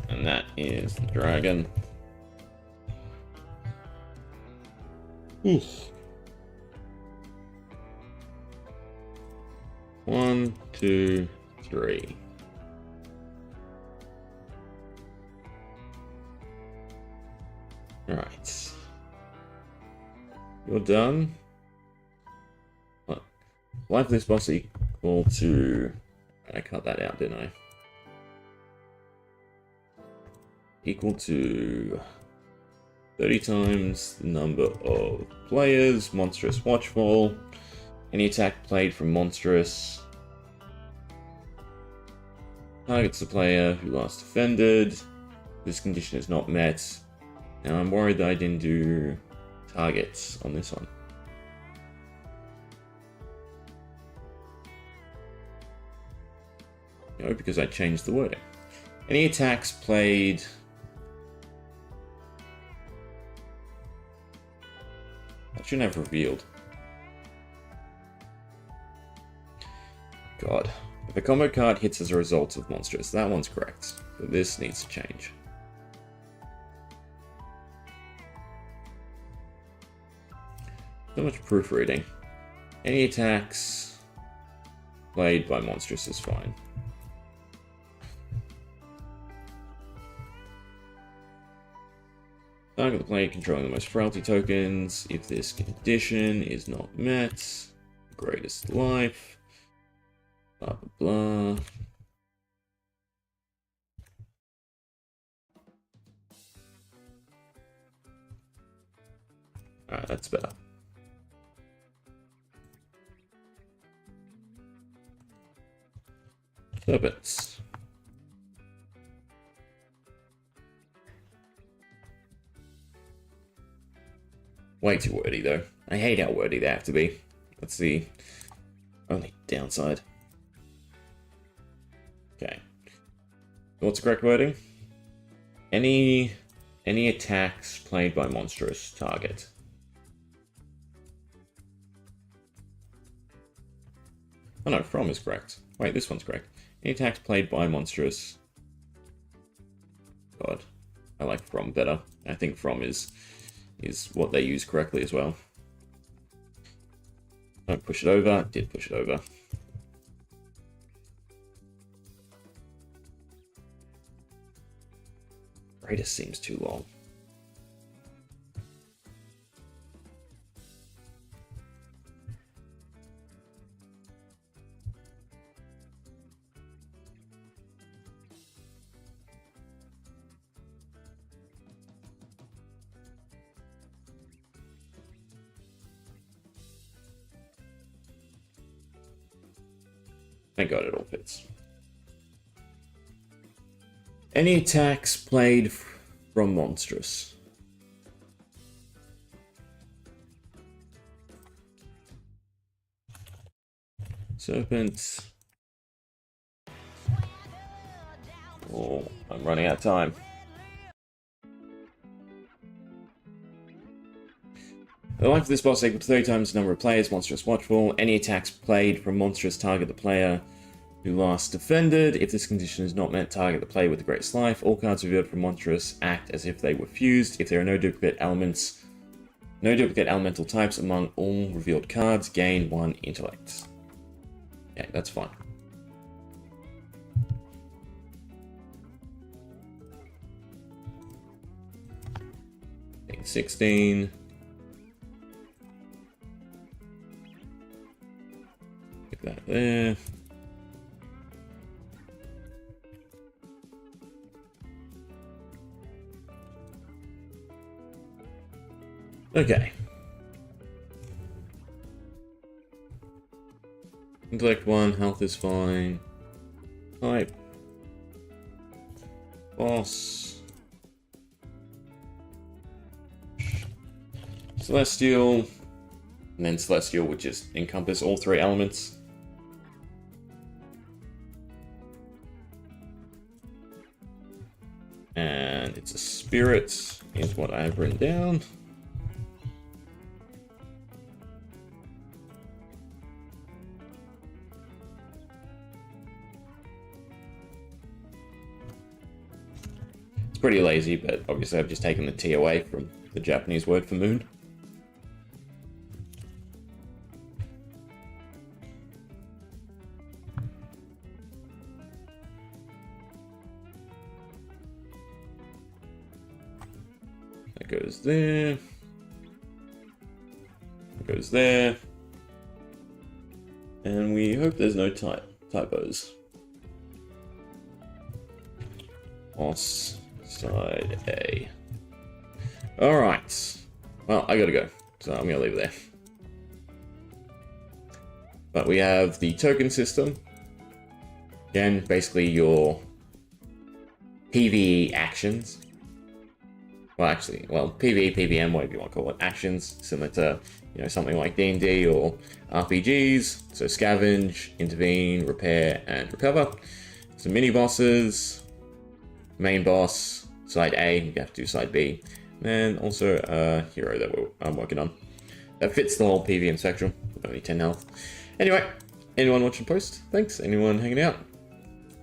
And that is the dragon. Oof. 1, 2, 3. Alright. You're done. What? Life of this boss equal to... I cut that out, didn't I? Equal to 30 times the number of players, monstrous watchful, any attack played from monstrous targets the player who last offended. This condition is not met. Now I'm worried that I didn't do targets on this one. No, because I changed the wording. Any attacks played... I shouldn't have revealed. God. If a combo card hits as a result of monstrous, that one's correct. But this needs to change. So much proofreading. Any attacks played by monstrous is fine. Target the player controlling the most frailty tokens. If this condition is not met, greatest life. Blah blah blah. Alright, that's better. Serpents. Way too wordy, though. I hate how wordy they have to be. That's the only downside. Okay. What's the correct wording? Any attacks played by monstrous target. Oh no, from is correct. Wait, this one's correct. Any attacks played by monstrous. God, I like from better. I think from is what they use correctly as well. Don't push it over. Did push it over. Greatest seems too long. Thank God it all fits. Any attacks played from monstrous? Serpent. Oh, I'm running out of time. The life of this boss is equal to 30 times the number of players, monstrous watchful. Any attacks played from monstrous target the player who last defended. If this condition is not met, target the player with the greatest life. All cards revealed from monstrous act as if they were fused. If there are no duplicate elements, no duplicate elemental types among all revealed cards, gain 1 intellect. Yeah, that's fine. Gain 16. Get that there. Okay. Intellect 1, health is fine. Type. Boss. Celestial. And then Celestial would just encompass all 3 elements. And it's a spirit, is what I have written down. It's pretty lazy, but obviously I've just taken the T away from the Japanese word for moon. That goes there. That goes there. And we hope there's no typos. Boss. Side A. Alright. Well, I gotta go, so I'm gonna leave it there. But we have the token system. Again, basically your PVE actions. Well, actually, PVE, PVM, whatever you want to call it. Actions, similar to, something like D&D or RPGs. So scavenge, intervene, repair, and recover. Some mini-bosses. Main boss. Side A, you have to do side B. And also a hero that I'm working on. That fits the whole PVM spectrum, with only 10 health. Anyway, anyone watching post, thanks. Anyone hanging out.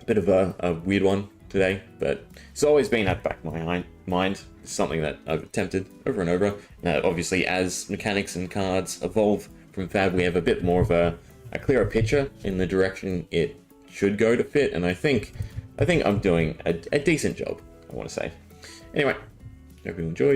A bit of a weird one today, but it's always been at the back of my mind. It's something that I've attempted over and over. Obviously, as mechanics and cards evolve from FaB, we have a bit more of a clearer picture in the direction it should go to fit, and I think I'm doing a decent job, I want to say. Anyway, hope you enjoyed.